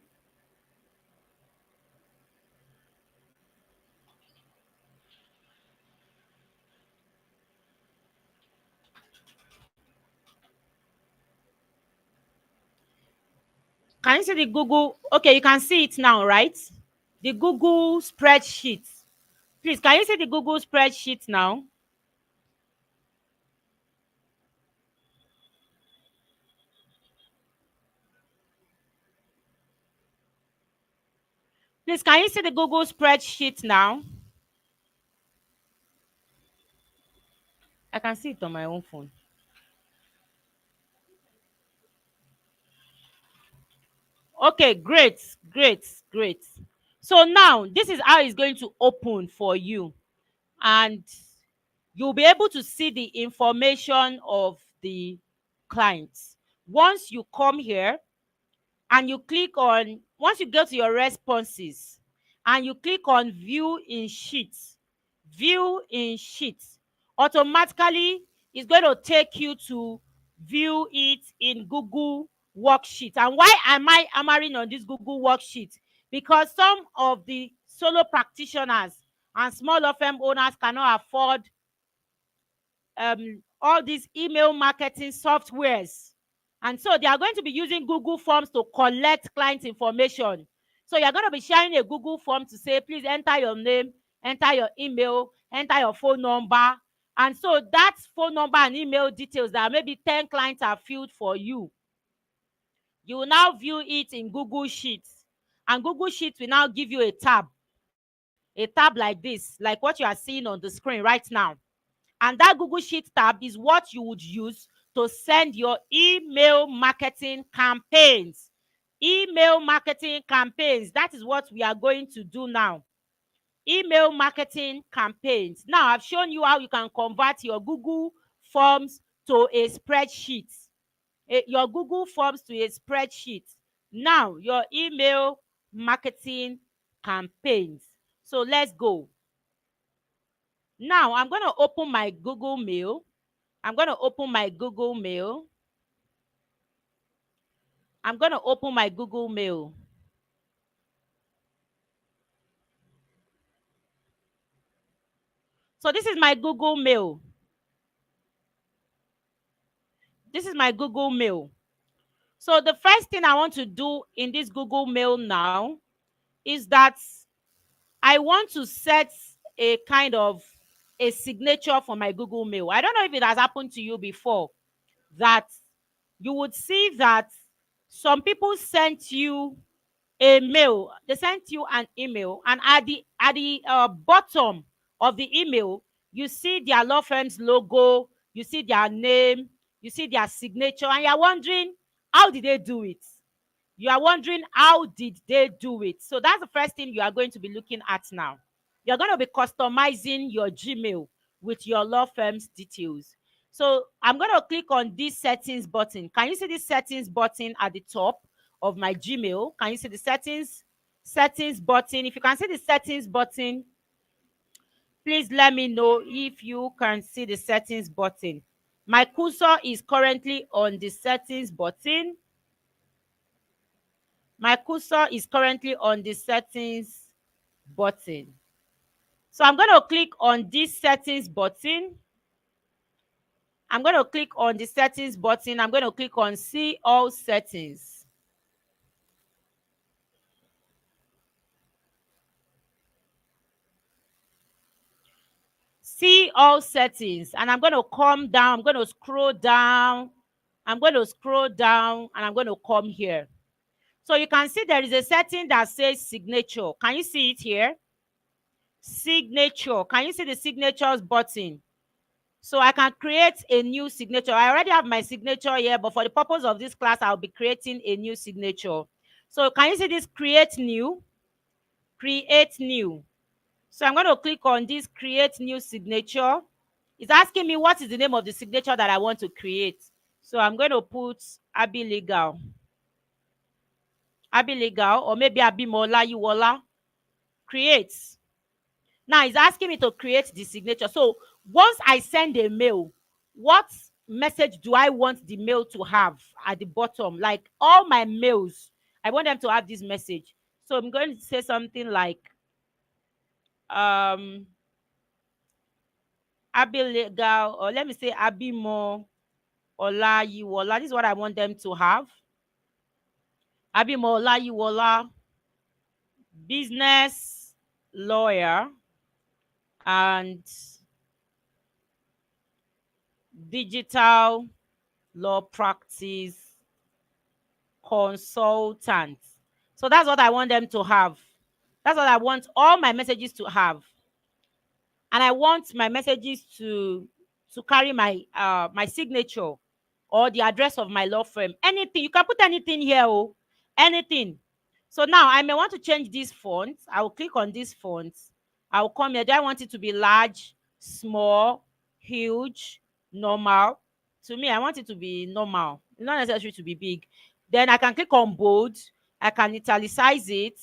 Can you see the Google? Okay, you can see it now, right? The Google spreadsheet. Please, can you see the Google spreadsheet now? Please, can you see the Google spreadsheet now? I can see it on my own phone. Okay, great, great, great. So now this is how it's going to open for you, and you'll be able to see the information of the clients. Once you come here and you click on, once you go to your responses and you click on view in sheets, automatically it's going to take you to view it in Google Worksheet. And why am I hammering on this Google Worksheet? Because some of the solo practitioners and small law firm owners cannot afford all these email marketing softwares. And so they are going to be using Google Forms to collect client information. So you're going to be sharing a Google form to say, please enter your name, enter your email, enter your phone number. And so that phone number and email details that maybe 10 clients have filled for you, you will now view it in Google Sheets. And Google Sheets will now give you a tab like this, like what you are seeing on the screen right now. And that Google Sheet tab is what you would use to send your email marketing campaigns. Email marketing campaigns. That is what we are going to do now. Email marketing campaigns. Now, I've shown you how you can convert your Google Forms to a spreadsheet. Your Google Forms to a spreadsheet. Now, your email marketing campaigns. So let's go. Now, I'm going to open my Google Mail. I'm going to open my Google Mail. I'm going to open my Google Mail. So this is my Google Mail. This is my Google Mail. So the first thing I want to do in this Google Mail now is that I want to set a kind of a signature for my Google Mail. I don't know if it has happened to you before, that you would see that some people sent you a mail. They sent you an email, and at the bottom of the email, you see their law firm's logo, you see their name, you see their signature, and you're wondering, how did they do it? You are wondering, how did they do it? So that's the first thing you are going to be looking at now. You're going to be customizing your Gmail with your law firm's details. So I'm going to click on this settings button. Can you see this settings button at the top of my Gmail? Can you see the settings button? If you can see the settings button, please let me know if you can see the settings button. My cursor is currently on the settings button. My cursor is currently on the settings button. So I'm going to click on this settings button. I'm going to click on the settings button. I'm going to click on see all settings. See all settings. And I'm going to come down. I'm going to scroll down. I'm going to scroll down and I'm going to come here. So you can see there is a setting that says signature. Can you see it here? Signature. Can you see the signatures button? So I can create a new signature. I already have my signature here, but for the purpose of this class, I'll be creating a new signature. So can you see this create new? Create new. So I'm going to click on this create new signature. It's asking me what is the name of the signature that I want to create. So I'm going to put Abi Legal. Abi Legal, or maybe Abimola Yiwola. Create. Now it's asking me to create the signature. So once I send a mail, what message do I want the mail to have at the bottom? Like all my mails, I want them to have this message. So I'm going to say something like Abi Legal, or let me say Abimo Olayiwola. This is what I want them to have. Abimo Olayiwola, business lawyer and digital law practice consultant. So that's what I want them to have. That's what I want all my messages to have. And I want my messages to carry my my signature or the address of my law firm. Anything. You can put anything here, oh, anything. So now I may want to change this font. I will click on this font. I will come here. Do I want it to be large, small, huge, normal? To me, I want it to be normal. It's not necessary to be big. Then I can click on bold. I can italicize it.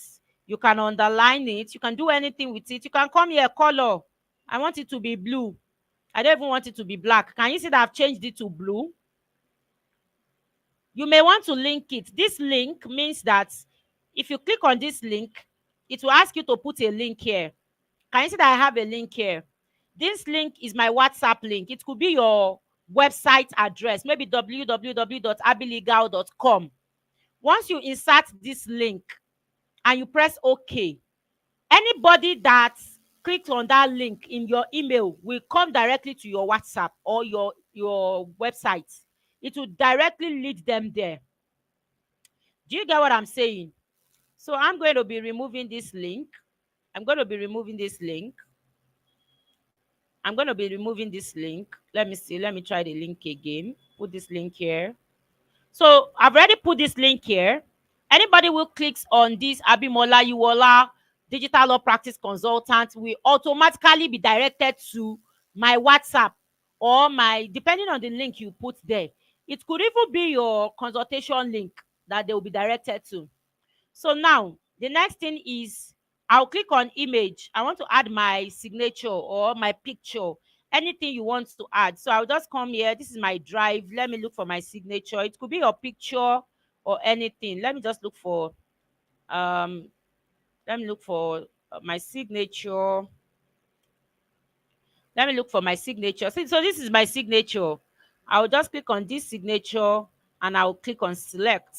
You can underline it. You can do anything with it. You can come here, color. I want it to be blue. I don't even want it to be black. Can you see that I've changed it to blue? You may want to link it. This link means that if you click on this link, it will ask you to put a link here. Can you see that I have a link here? This link is my WhatsApp link. It could be your website address, maybe www.abiliegal.com. Once you insert this link and you press OK, anybody that clicks on that link in your email will come directly to your WhatsApp or your website. It will directly lead them there. Do you get what I'm saying? So I'm going to be removing this link. I'm going to be removing this link. I'm going to be removing this link. Let me see. Let me try the link again. Put this link here. So I've already put this link here. Anybody who clicks on this Abimola Yuwola Digital Law Practice Consultant will automatically be directed to my WhatsApp or my, depending on the link you put there. It could even be your consultation link that they will be directed to. So now the next thing is I'll click on image. I want to add my signature or my picture, anything you want to add. So I'll just come here. This is my drive. Let me look for my signature. It could be your picture or anything. Let me just look for um let me look for my signature. Let me look for my signature. So this is my signature. I'll just click on this signature and I'll click on select.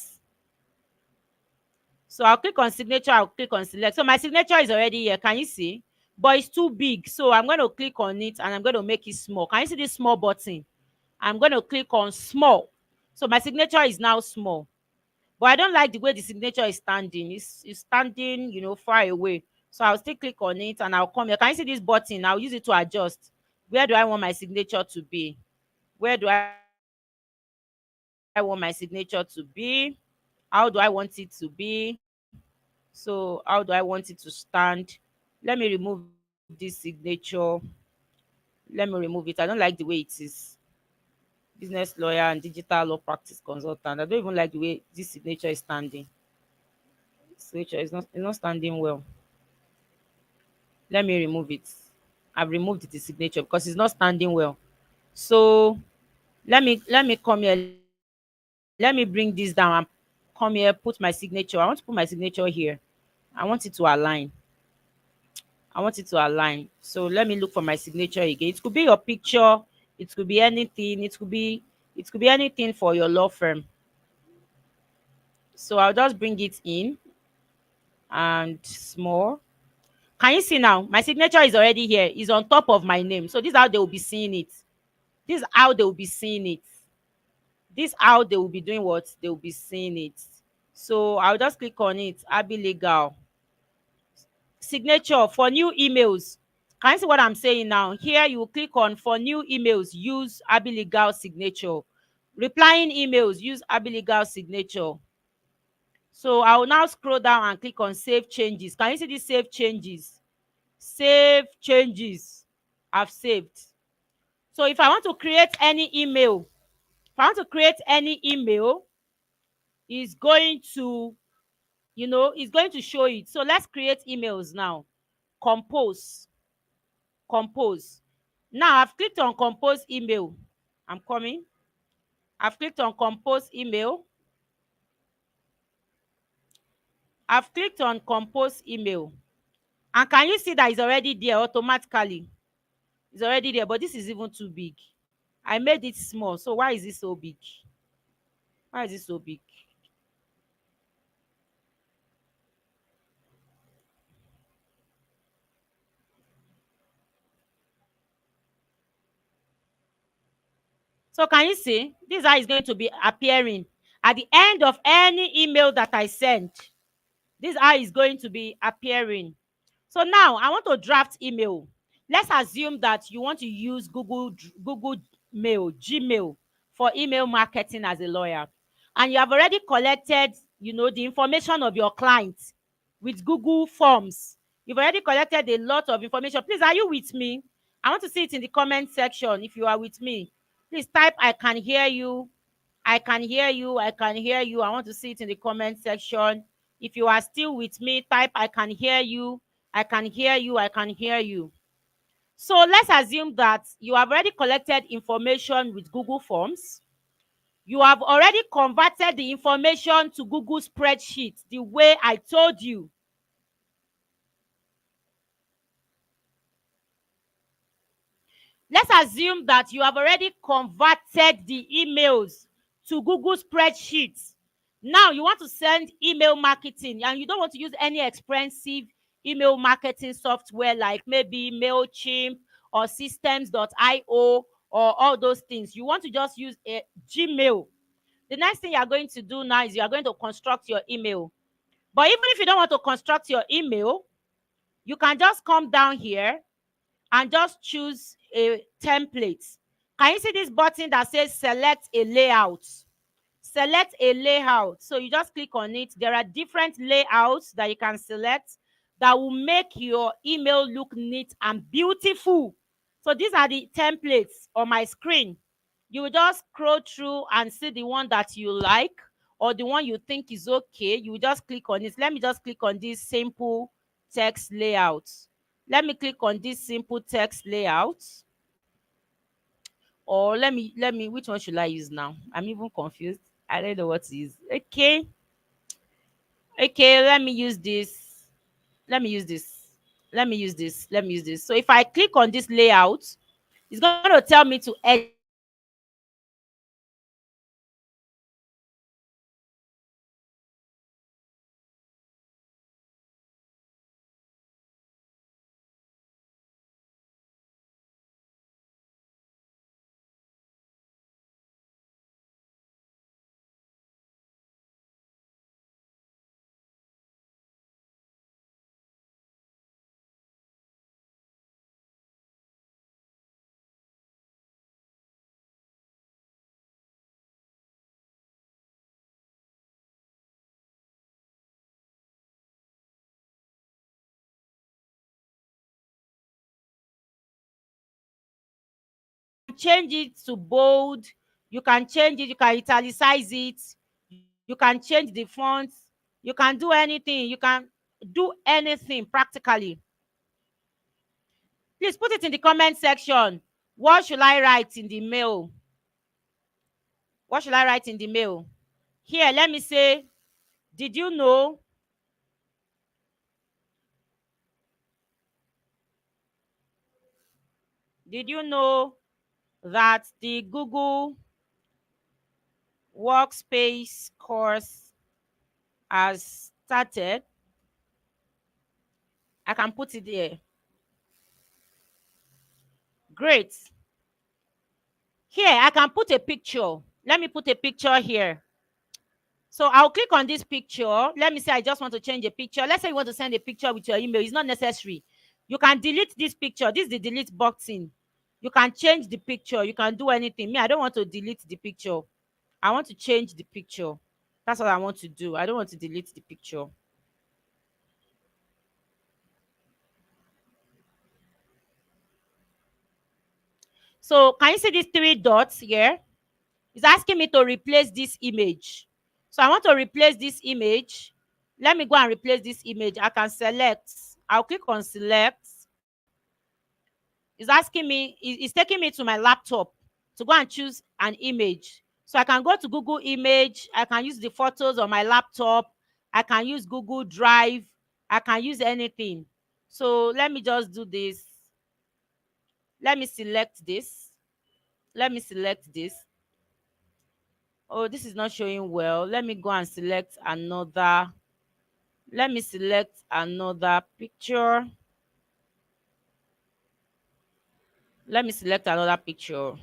So I'll click on signature, I'll click on select. So my signature is already here. Can you see? But it's too big. So I'm going to click on it and I'm going to make it small. Can you see this small button? I'm going to click on small. So my signature is now small. But I don't like the way the signature is standing. It's standing, far away. So I'll still click on it and I'll come here. Can you see this button? I'll use it to adjust. Where do I want my signature to be? Where do I want my signature to be? How do I want it to be? So how do I want it to stand? Let me remove this signature. Let me remove it. I don't like the way it is. Business lawyer and digital law practice consultant. I don't even like the way this signature is standing. Signature is not standing well. Let me remove it. I've removed the signature because it's not standing well. So let me come here. Let me bring this down and come here, put my signature. I want to put my signature here. I want it to align. So let me look for my signature again. It could be your picture, it could be anything, it could be anything for your law firm. So I'll just bring it in and small. Can you see now? My signature is already here. It's on top of my name. So this is how they will be seeing it. This is how they will be seeing it. This is how they will be doing what? They will be seeing it. So I'll just click on it. Abi Legal. Signature for new emails. Can you see what I'm saying now? Here you click on for new emails, use Abi Legal signature. Replying emails, use Abi Legal signature. So I will now scroll down and click on save changes. Can you see this save changes? Save changes. I've saved. So if I want to create any email, it's going to, it's going to show it. So let's create emails now. Compose. Now I've clicked on compose email. I'm coming. I've clicked on compose email. I've clicked on compose email. And can you see that it's already there automatically? It's already there, but this is even too big. I made it small. So why is it so big? Why is it so big? So can you see? This is how it's going to be appearing at the end of any email that I send. This is how it's going to be appearing. So now I want to draft email. Let's assume that you want to use Google Mail, Gmail, for email marketing as a lawyer. And you have already collected, the information of your client with Google Forms. You've already collected a lot of information. Please, are you with me? I want to see it in the comment section if you are with me. Please type I can hear you. I can hear you. I can hear you. I want to see it in the comment section. If you are still with me, type I can hear you. I can hear you. I can hear you. So let's assume that you have already collected information with Google Forms. You have already converted the information to Google spreadsheet the way I told you. let's assume that you have already converted the emails to Google spreadsheets. Now you want to send email marketing and you don't want to use any expensive email marketing software like maybe MailChimp or systems.io or all those things. You want to just use a Gmail. The next thing you are going to do now is you are going to construct your email. But even if you don't want to construct your email, you can just come down here and just choose a template. Can you see this button that says select a layout? Select a layout. So you just click on it. There are different layouts that you can select that will make your email look neat and beautiful. So these are the templates on my screen. You will just scroll through and see the one that you like or the one you think is okay. You will just click on it. Let me just click on this simple text layout. Let me click on this simple text layout. Or let me which one should I use now? I'm even confused. I don't know what to use. Okay, let me use this. Let me use this. Let me use this. Let me use this. So if I click on this layout, it's going to tell me to edit. Change it to bold. You can change it. You can italicize it. You can change the font. You can do anything. You can do anything practically. Please put it in the comment section. What should I write in the mail? What should I write in the mail? Here, let me say, did you know? Did you know that the Google Workspace course has started? I can put it there. Great. Here, I can put a picture. Let me put a picture here. So I'll click on this picture. Let me say I just want to change a picture. Let's say you want to send a picture with your email. It's not necessary. You can delete this picture. This is the delete button. You can change the picture. You can do anything. Me, I don't want to delete the picture. I want to change the picture. That's what I want to do. I don't want to delete the picture. So can you see these three dots here? It's asking me to replace this image. So I want to replace this image. Let me go and replace this image. I can select. I'll click on select. It's asking me, it's taking me to my laptop to go and choose an image. So I can go to Google Image. I can use the photos on my laptop. I can use Google Drive. I can use anything. So let me just do this. Let me select this. Let me select this. Oh, this is not showing well. Let me go and select another. Let me select another picture. Let me select another picture.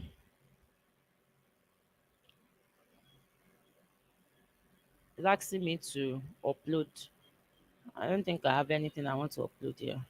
It's asking me to upload. I don't think I have anything I want to upload here.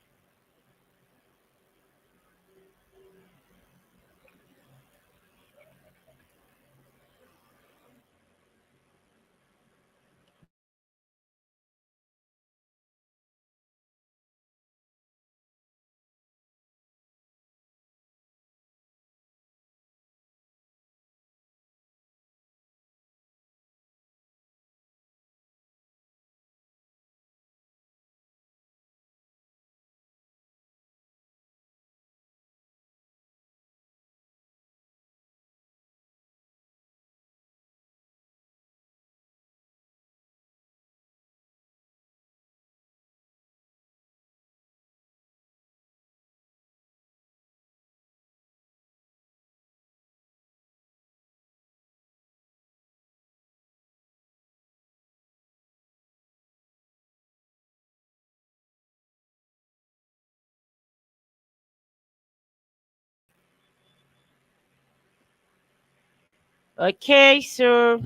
Okay, so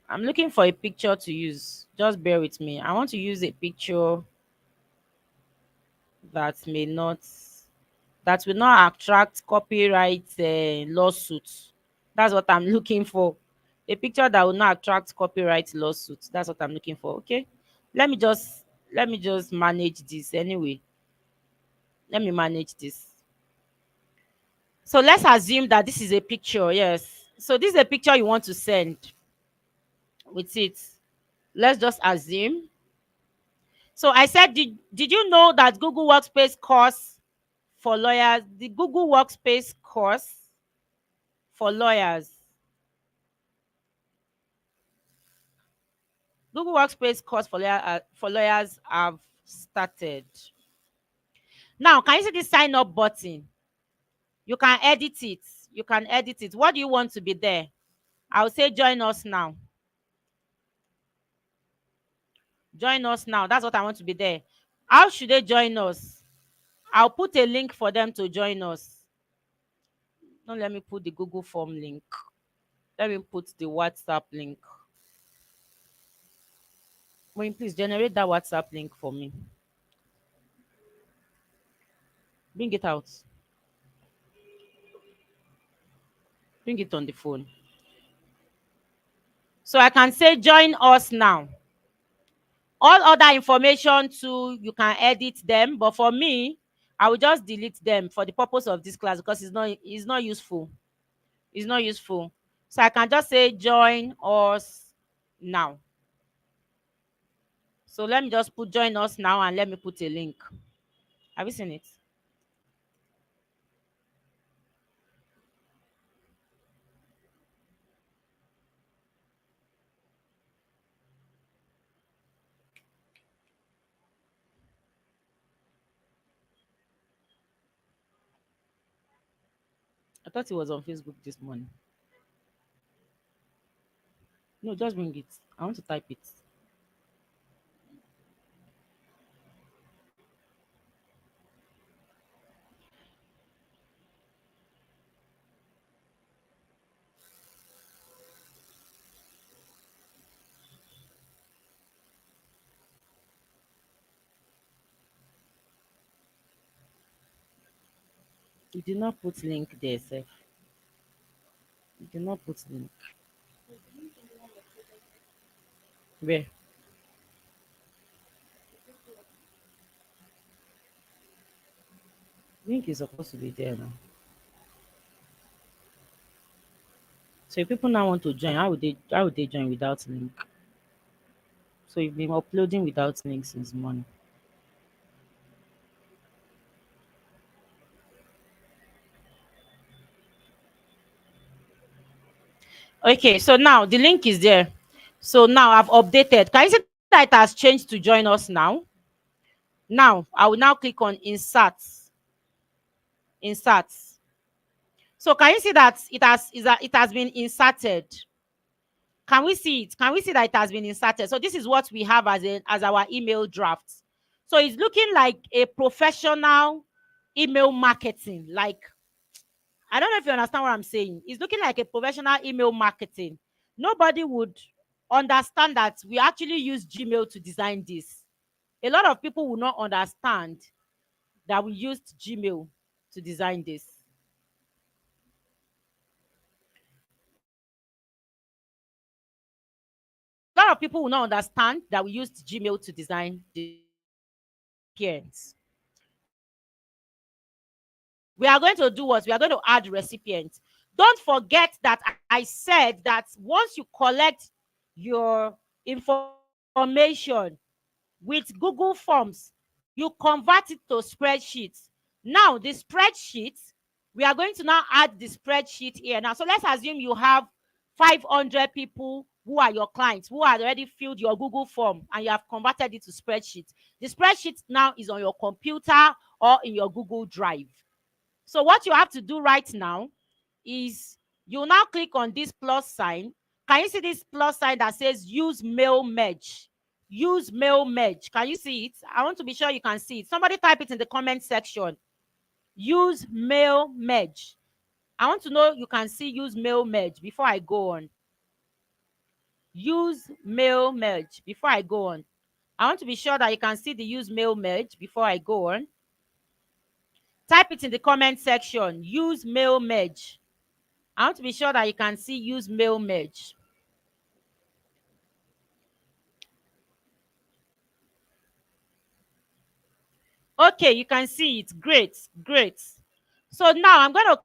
I'm looking for a picture to use. Just bear with me. I want to use a picture that may not that will not attract copyright lawsuits. That's what I'm looking for. A picture that will not attract copyright lawsuits. That's what I'm looking for. Okay. Let me just let me just manage this anyway. Let me manage this. So let's assume that this is a picture. Yes. So this is a picture you want to send with it. Let's just assume. So I said, did you know that Google Workspace course for lawyers, the Google Workspace course for lawyers, Google Workspace course for lawyers have started. Now, can you see this sign up button? You can edit it. You can edit it. What do you want to be there? I'll say join us now. Join us now. That's what I want to be there. How should they join us? I'll put a link for them to join us. Don't let me put the Google form link. Let me put the WhatsApp link. Wait, please generate that WhatsApp link for me. Bring it out. Bring it on the phone. So I can say join us now. All other information too, you can edit them. But for me, I will just delete them for the purpose of this class because it's not useful. It's not useful. So I can just say join us now. So let me just put join us now and let me put a link. Have you seen it? I thought it was on Facebook this morning. No, just bring it. I want to type it. You did not put link there, sir. You did not put link. Where? Link is supposed to be there now. So if people now want to join, how would they join without link? So you've been uploading without link since morning. Okay, so now the link is there. So now I've updated. Can you see that it has changed to join us now? Now I will now click on insert. Insert. So can you see that it has been inserted? Can we see it? Can we see that it has been inserted? So this is what we have as our email draft. So it's looking like a professional email marketing. Like, I don't know if you understand what I'm saying. It's looking like a professional email marketing. Nobody would understand that we actually use Gmail to design this. A lot of people will not understand that we used Gmail to design this. A lot of people will not understand that we used Gmail to design the appearance. We are going to do what? We are going to add recipients. Don't forget that I said that once you collect your information with Google Forms, you convert it to spreadsheets. Now, the spreadsheet, we are going to now add the spreadsheet here. Now, so let's assume you have 500 people who are your clients, who have already filled your Google form and you have converted it to spreadsheet. The spreadsheet now is on your computer or in your Google Drive. So what you have to do right now is you now click on this plus sign. Can you see this plus sign that says use mail merge? Use mail merge. Can you see it? I want to be sure you can see it. Somebody type it in the comment section. Use mail merge. I want to know you can see use mail merge before I go on. Use mail merge before I go on. I want to be sure that you can see the use mail merge before I go on. Type it in the comment section. Use mail merge. I want to be sure that you can see use mail merge. Okay, you can see it. Great, great. So now I'm going to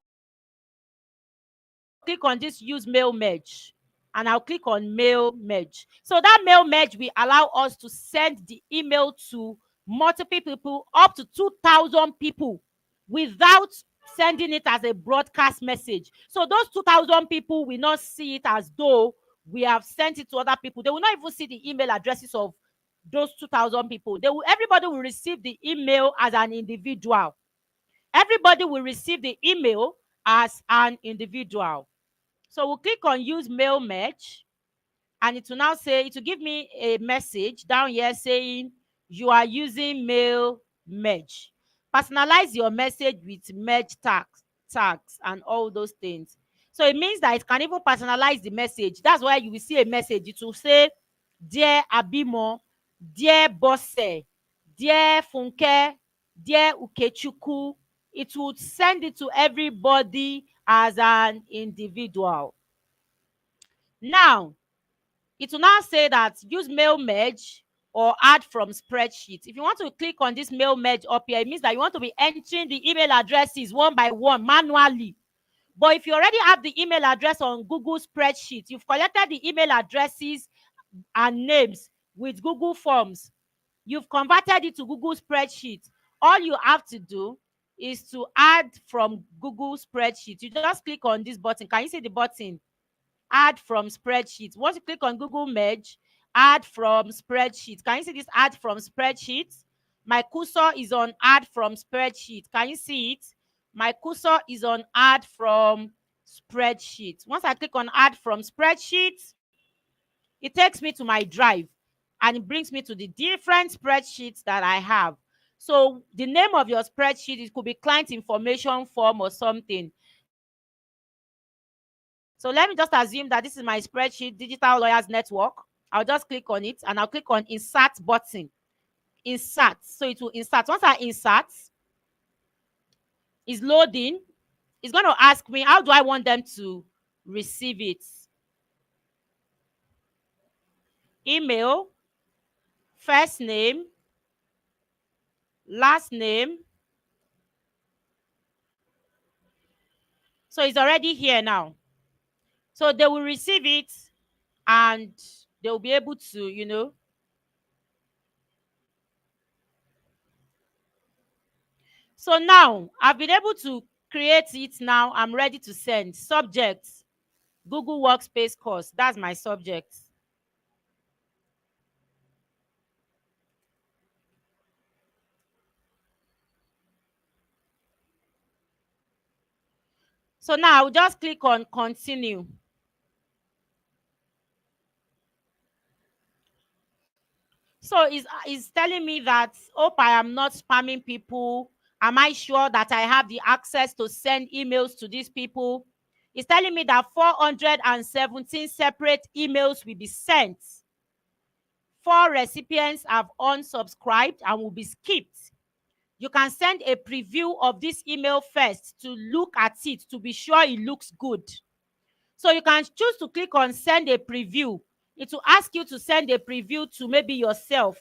click on this use mail merge, and I'll click on mail merge. So that mail merge will allow us to send the email to multiple people, up to 2,000 people, without sending it as a broadcast message. So those 2,000 people will not see it as though we have sent it to other people. They will not even see the email addresses of those 2,000 people. Everybody will receive the email as an individual. Everybody will receive the email as an individual. So we'll click on use mail merge, and it will now say, it will give me a message down here saying you are using mail merge. Personalize your message with merge tags and all those things. So it means that it can even personalize the message. That's why you will see a message. It will say, dear Abimo, dear Bosse, dear Funke, dear Ukechuku. It would send it to everybody as an individual. Now, it will now say that use mail merge or add from spreadsheet. If you want to click on this mail merge up here, it means that you want to be entering the email addresses one by one manually. But if you already have the email address on Google spreadsheet, you've collected the email addresses and names with Google Forms, you've converted it to Google spreadsheet, all you have to do is to add from Google spreadsheet. You just click on this button. Can you see the button? Add from spreadsheet. Once you click on Google merge, add from spreadsheet. Can you see this add from spreadsheet? My cursor is on add from spreadsheet. Can you see it? My cursor is on add from spreadsheet. Once I click on add from spreadsheet, it takes me to my drive, and it brings me to the different spreadsheets that I have. So the name of your spreadsheet, it could be client information form or something. So let me just assume that this is my spreadsheet, Digital Lawyers Network. I'll just click on it, and I'll click on insert button. Insert. So it will insert. Once I insert, it's loading. It's going to ask me, how do I want them to receive it? Email, first name, last name. So it's already here now. So they will receive it, and they will be able to. So now I've been able to create it. Now I'm ready to send. Subject, Google Workspace course. That's my subject. So now I'll just click on continue. So it's telling me that, hope I am not spamming people. Am I sure that I have the access to send emails to these people? It's telling me that 417 separate emails will be sent. 4 recipients have unsubscribed and will be skipped. You can send a preview of this email first to look at it to be sure it looks good. So you can choose to click on send a preview. It will ask you to send a preview to maybe yourself.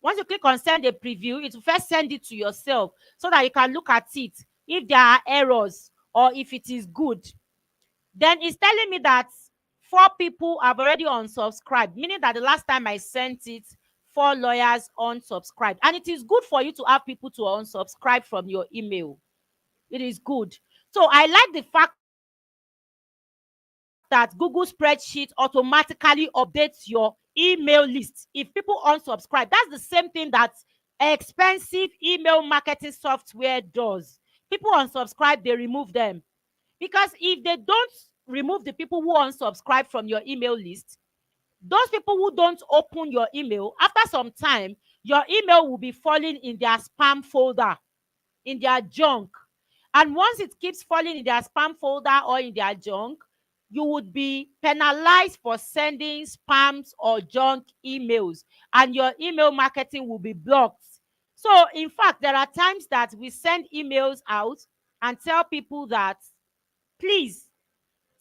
Once you click on send a preview, it will first send it to yourself so that you can look at it if there are errors or if it is good. Then it's telling me that 4 people have already unsubscribed, meaning that the last time I sent it, 4 lawyers unsubscribed. And it is good for you to have people to unsubscribe from your email. It is good. So I like the fact that Google Spreadsheet automatically updates your email list if people unsubscribe. That's the same thing that expensive email marketing software does. People unsubscribe, they remove them. Because if they don't remove the people who unsubscribe from your email list, those people who don't open your email, after some time, your email will be falling in their spam folder, in their junk. And once it keeps falling in their spam folder or in their junk, you would be penalized for sending spams or junk emails, and your email marketing will be blocked. So, in fact, there are times that we send emails out and tell people that, please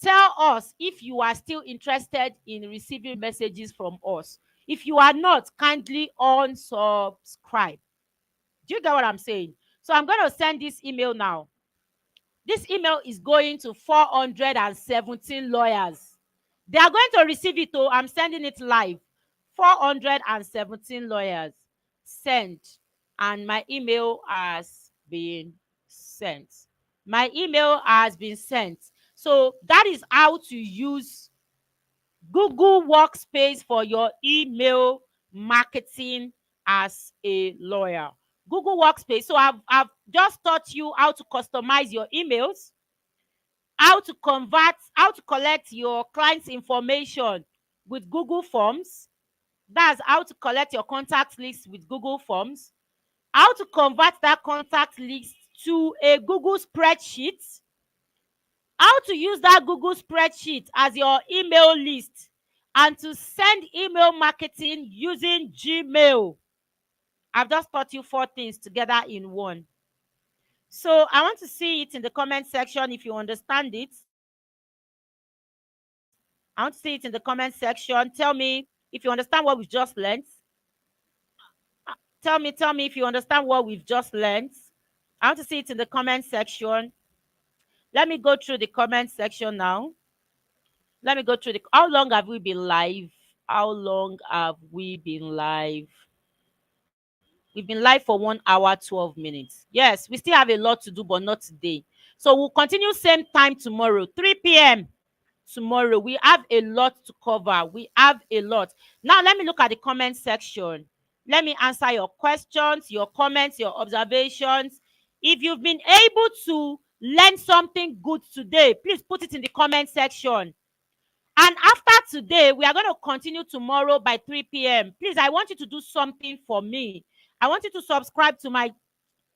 tell us if you are still interested in receiving messages from us. If you are not, kindly unsubscribe. Do you get what I'm saying? So I'm going to send this email now. This email is going to 417 lawyers. They are going to receive it. Oh, I'm sending it live. 417 lawyers sent. And my email has been sent. My email has been sent. So that is how to use Google Workspace for your email marketing as a lawyer. Google Workspace. So I've just taught you how to customize your emails, how to convert, how to collect your client's information with Google Forms. That's how to collect your contact list with Google Forms. How to convert that contact list to a Google spreadsheet. How to use that Google spreadsheet as your email list and to send email marketing using Gmail. I've just taught you 4 things together in one. So I want to see it in the comment section if you understand it. I want to see it in the comment section. Tell me if you understand what we've just learned. Tell me if you understand what we've just learned. I want to see it in the comment section. Let me go through the comment section now. Let me go through the. How long have we been live? How long have we been live? We've been live for 1 hour, 12 minutes. Yes, we still have a lot to do, but not today. So we'll continue same time tomorrow, 3 p.m. tomorrow. We have a lot to cover. We have a lot. Now, let me look at the comment section. Let me answer your questions, your comments, your observations. If you've been able to learn something good today, please put it in the comment section. And after today, we are going to continue tomorrow by 3 p.m. Please, I want you to do something for me. I want you to subscribe to my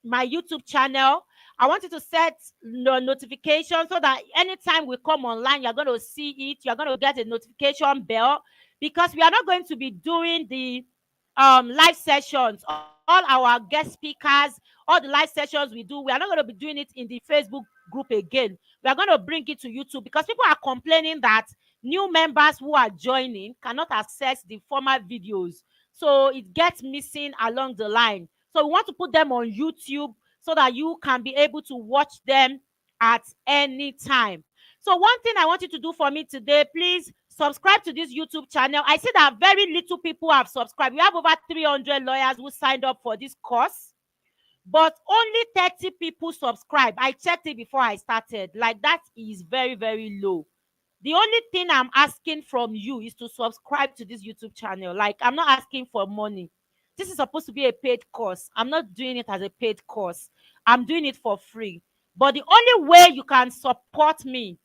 YouTube channel. I want you to set the notification so that anytime we come online, you're going to see it. You're going to get a notification bell, because we are not going to be doing the live sessions. All our guest speakers, all the live sessions we do, we are not going to be doing it in the Facebook group again. We are going to bring it to YouTube, because people are complaining that new members who are joining cannot access the former videos. So it gets missing along the line. So we want to put them on YouTube so that you can be able to watch them at any time. So one thing I want you to do for me today, please subscribe to this YouTube channel. I see that very little people have subscribed. We have over 300 lawyers who signed up for this course, but only 30 people subscribe. I checked it before I started. Like, that is very, very low. The only thing I'm asking from you is to subscribe to this YouTube channel. Like, I'm not asking for money. This is supposed to be a paid course. I'm not doing it as a paid course. I'm doing it for free. But the only way you can support me,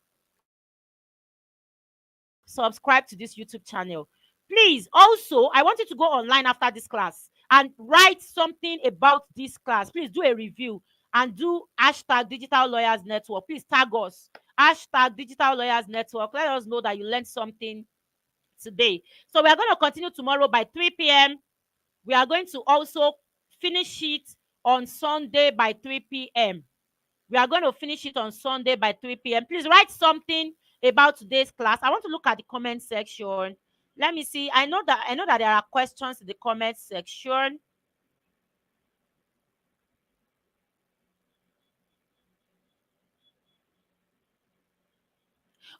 subscribe to this YouTube channel. Please, also, I want you to go online after this class and write something about this class. Please do a review and do hashtag Digital Lawyers Network. Please tag us. Hashtag Digital Lawyers Network. Let us know that you learned something today. So we are going to continue tomorrow by 3 p.m. We are going to also finish it on Sunday by 3 p.m. We are going to finish it on Sunday by 3 p.m. Please write something about today's class. I want to look at the comment section. Let me see. I know that there are questions in the comment section.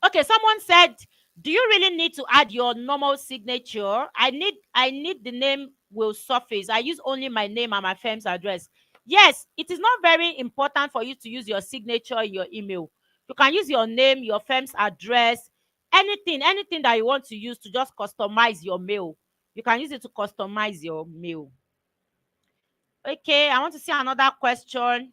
Okay, someone said, do you really need to add your normal signature? I need the name will surface. I use only my name and my firm's address. Yes, it is not very important for you to use your signature in your email. You can use your name, your firm's address, anything that you want to use to just customize your mail. You can use it to customize your mail. Okay, I want to see another question.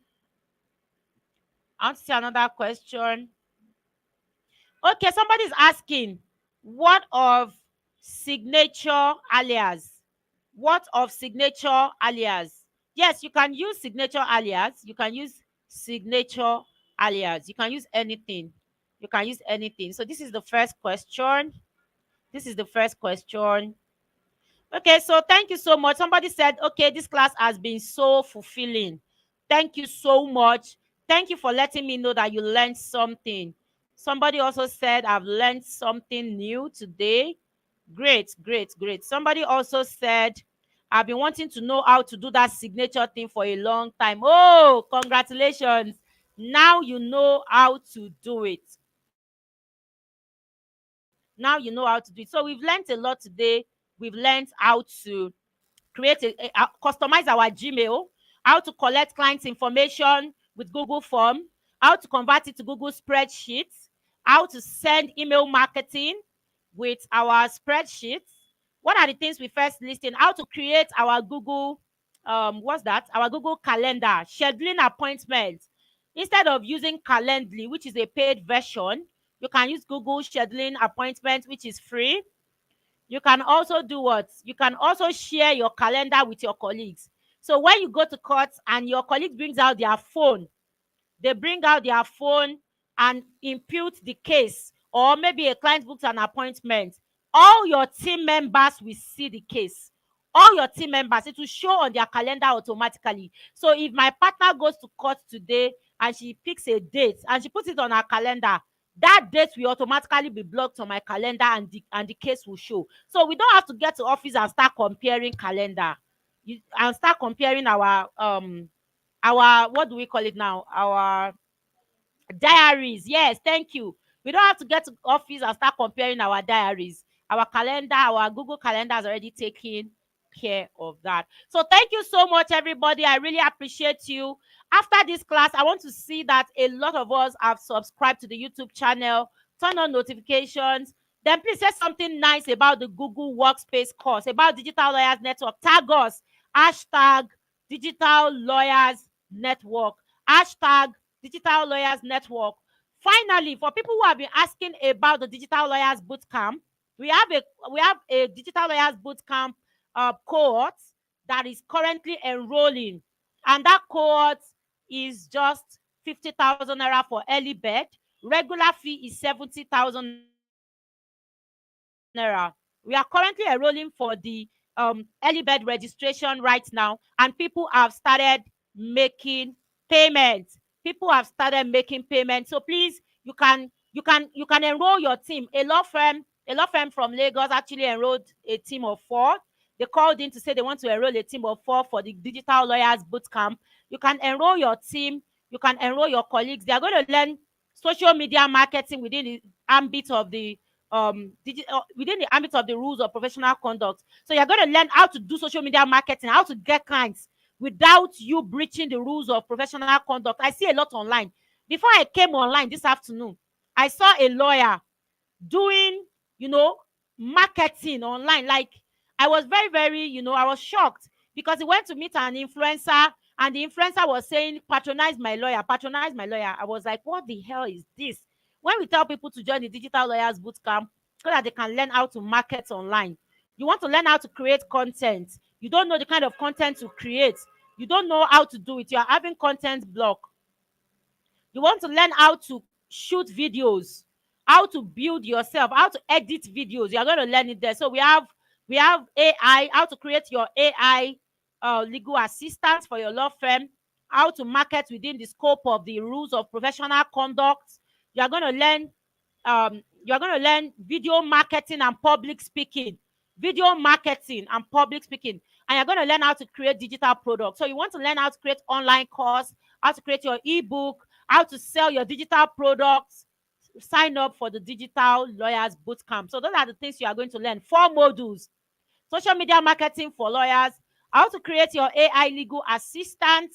Okay, somebody's asking, what of signature alias? What of signature alias? Yes, you can use signature alias. You can use signature alias. You can use anything. You can use anything. So this is the first question. This is the first question. Okay, so thank you so much. Somebody said, okay, this class has been so fulfilling. Thank you so much. Thank you for letting me know that you learned something. Somebody also said, I've learned something new today. Great, great, great. Somebody also said, I've been wanting to know how to do that signature thing for a long time. Oh, congratulations. Now you know how to do it. Now you know how to do it. So we've learned a lot today. We've learned how to create customize our Gmail, how to collect clients' information with Google Form, how to convert it to Google spreadsheets, how to send email marketing with our spreadsheets. What are the things we first listed? How to create our Google, what's that? Our Google Calendar, scheduling appointments. Instead of using Calendly, which is a paid version, you can use Google scheduling appointments, which is free. You can also do what? You can also share your calendar with your colleagues. So when you go to court and your colleague brings out their phone, they bring out their phone and impute the case, or maybe a client books an appointment, all your team members will see the case. All your team members, it will show on their calendar automatically. So if my partner goes to court today and she picks a date and she puts it on her calendar, that date will automatically be blocked on my calendar, and the case will show. So we don't have to get to office and start comparing calendar, and start comparing our, what do we call it now, our diaries. Yes, thank you. We don't have to get to office and start comparing our diaries. Our calendar, our Google Calendar has already taken care of that. So thank you so much, everybody. I really appreciate you. After this class, I want to see that a lot of us have subscribed to the YouTube channel, turn on notifications. Then please say something nice about the Google Workspace course, about Digital Lawyers Network. Tag us. Hashtag Digital Lawyers Network. Hashtag Digital Lawyers Network. Finally, for people who have been asking about the Digital Lawyers Bootcamp, we have a Digital Lawyers Bootcamp cohort that is currently enrolling, and that cohort is just 50,000 naira for early bird. Regular fee is 70,000 naira. We are currently enrolling for the early bird registration right now, and people have started making payments. People have started making payments. So please, you can enroll your team. A law firm from Lagos actually enrolled a team of 4. They called in to say they want to enroll a team of 4 for the Digital Lawyers Bootcamp. You can enroll your team. You can enroll your colleagues. They are going to learn social media marketing within the ambit of the within the ambit of the rules of professional conduct. So you're going to learn how to do social media marketing, how to get clients without you breaching the rules of professional conduct. I see a lot online. Before I came online this afternoon, I saw a lawyer doing, marketing online. Like, I was very, very, I was shocked, because he went to meet an influencer, and the influencer was saying, patronize my lawyer, patronize my lawyer. I was like, what the hell is this? When we tell people to join the Digital Lawyers Bootcamp so that they can learn how to market online, you want to learn how to create content. You don't know the kind of content to create. You don't know how to do it. You are having content block. You want to learn how to shoot videos, how to build yourself, how to edit videos. You are going to learn it there. So we have AI, how to create your AI legal assistance for your law firm, how to market within the scope of the rules of professional conduct. You are going to learn video marketing and public speaking. Video marketing and public speaking. And you're going to learn how to create digital products. So you want to learn how to create online course, how to create your ebook, how to sell your digital products. Sign up for the Digital Lawyers Bootcamp. So those are the things you are going to learn. 4 modules: social media marketing for lawyers, how to create your AI legal assistant,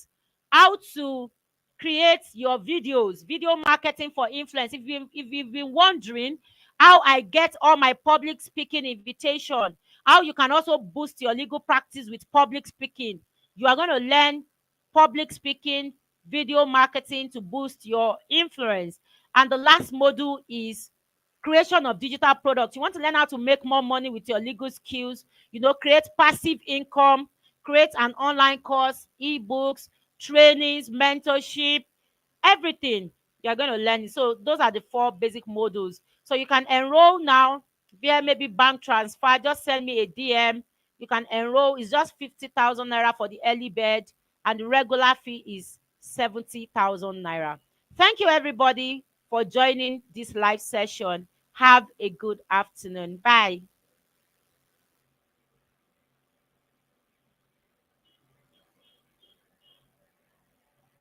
how to create your videos, video marketing for influence. If you've been wondering how I get all my public speaking invitation, how you can also boost your legal practice with public speaking, you are going to learn public speaking, video marketing to boost your influence. And the last module is creation of digital products. You want to learn how to make more money with your legal skills, create passive income, create an online course, ebooks, trainings, mentorship, everything. you're going to learn it. So those are the four basic modules. So you can enroll now via maybe bank transfer. Just send me a DM. You can enroll. It's just 50,000 naira for the early bird, and the regular fee is 70,000 naira. Thank you, everybody, for joining this live session. Have a good afternoon. Bye.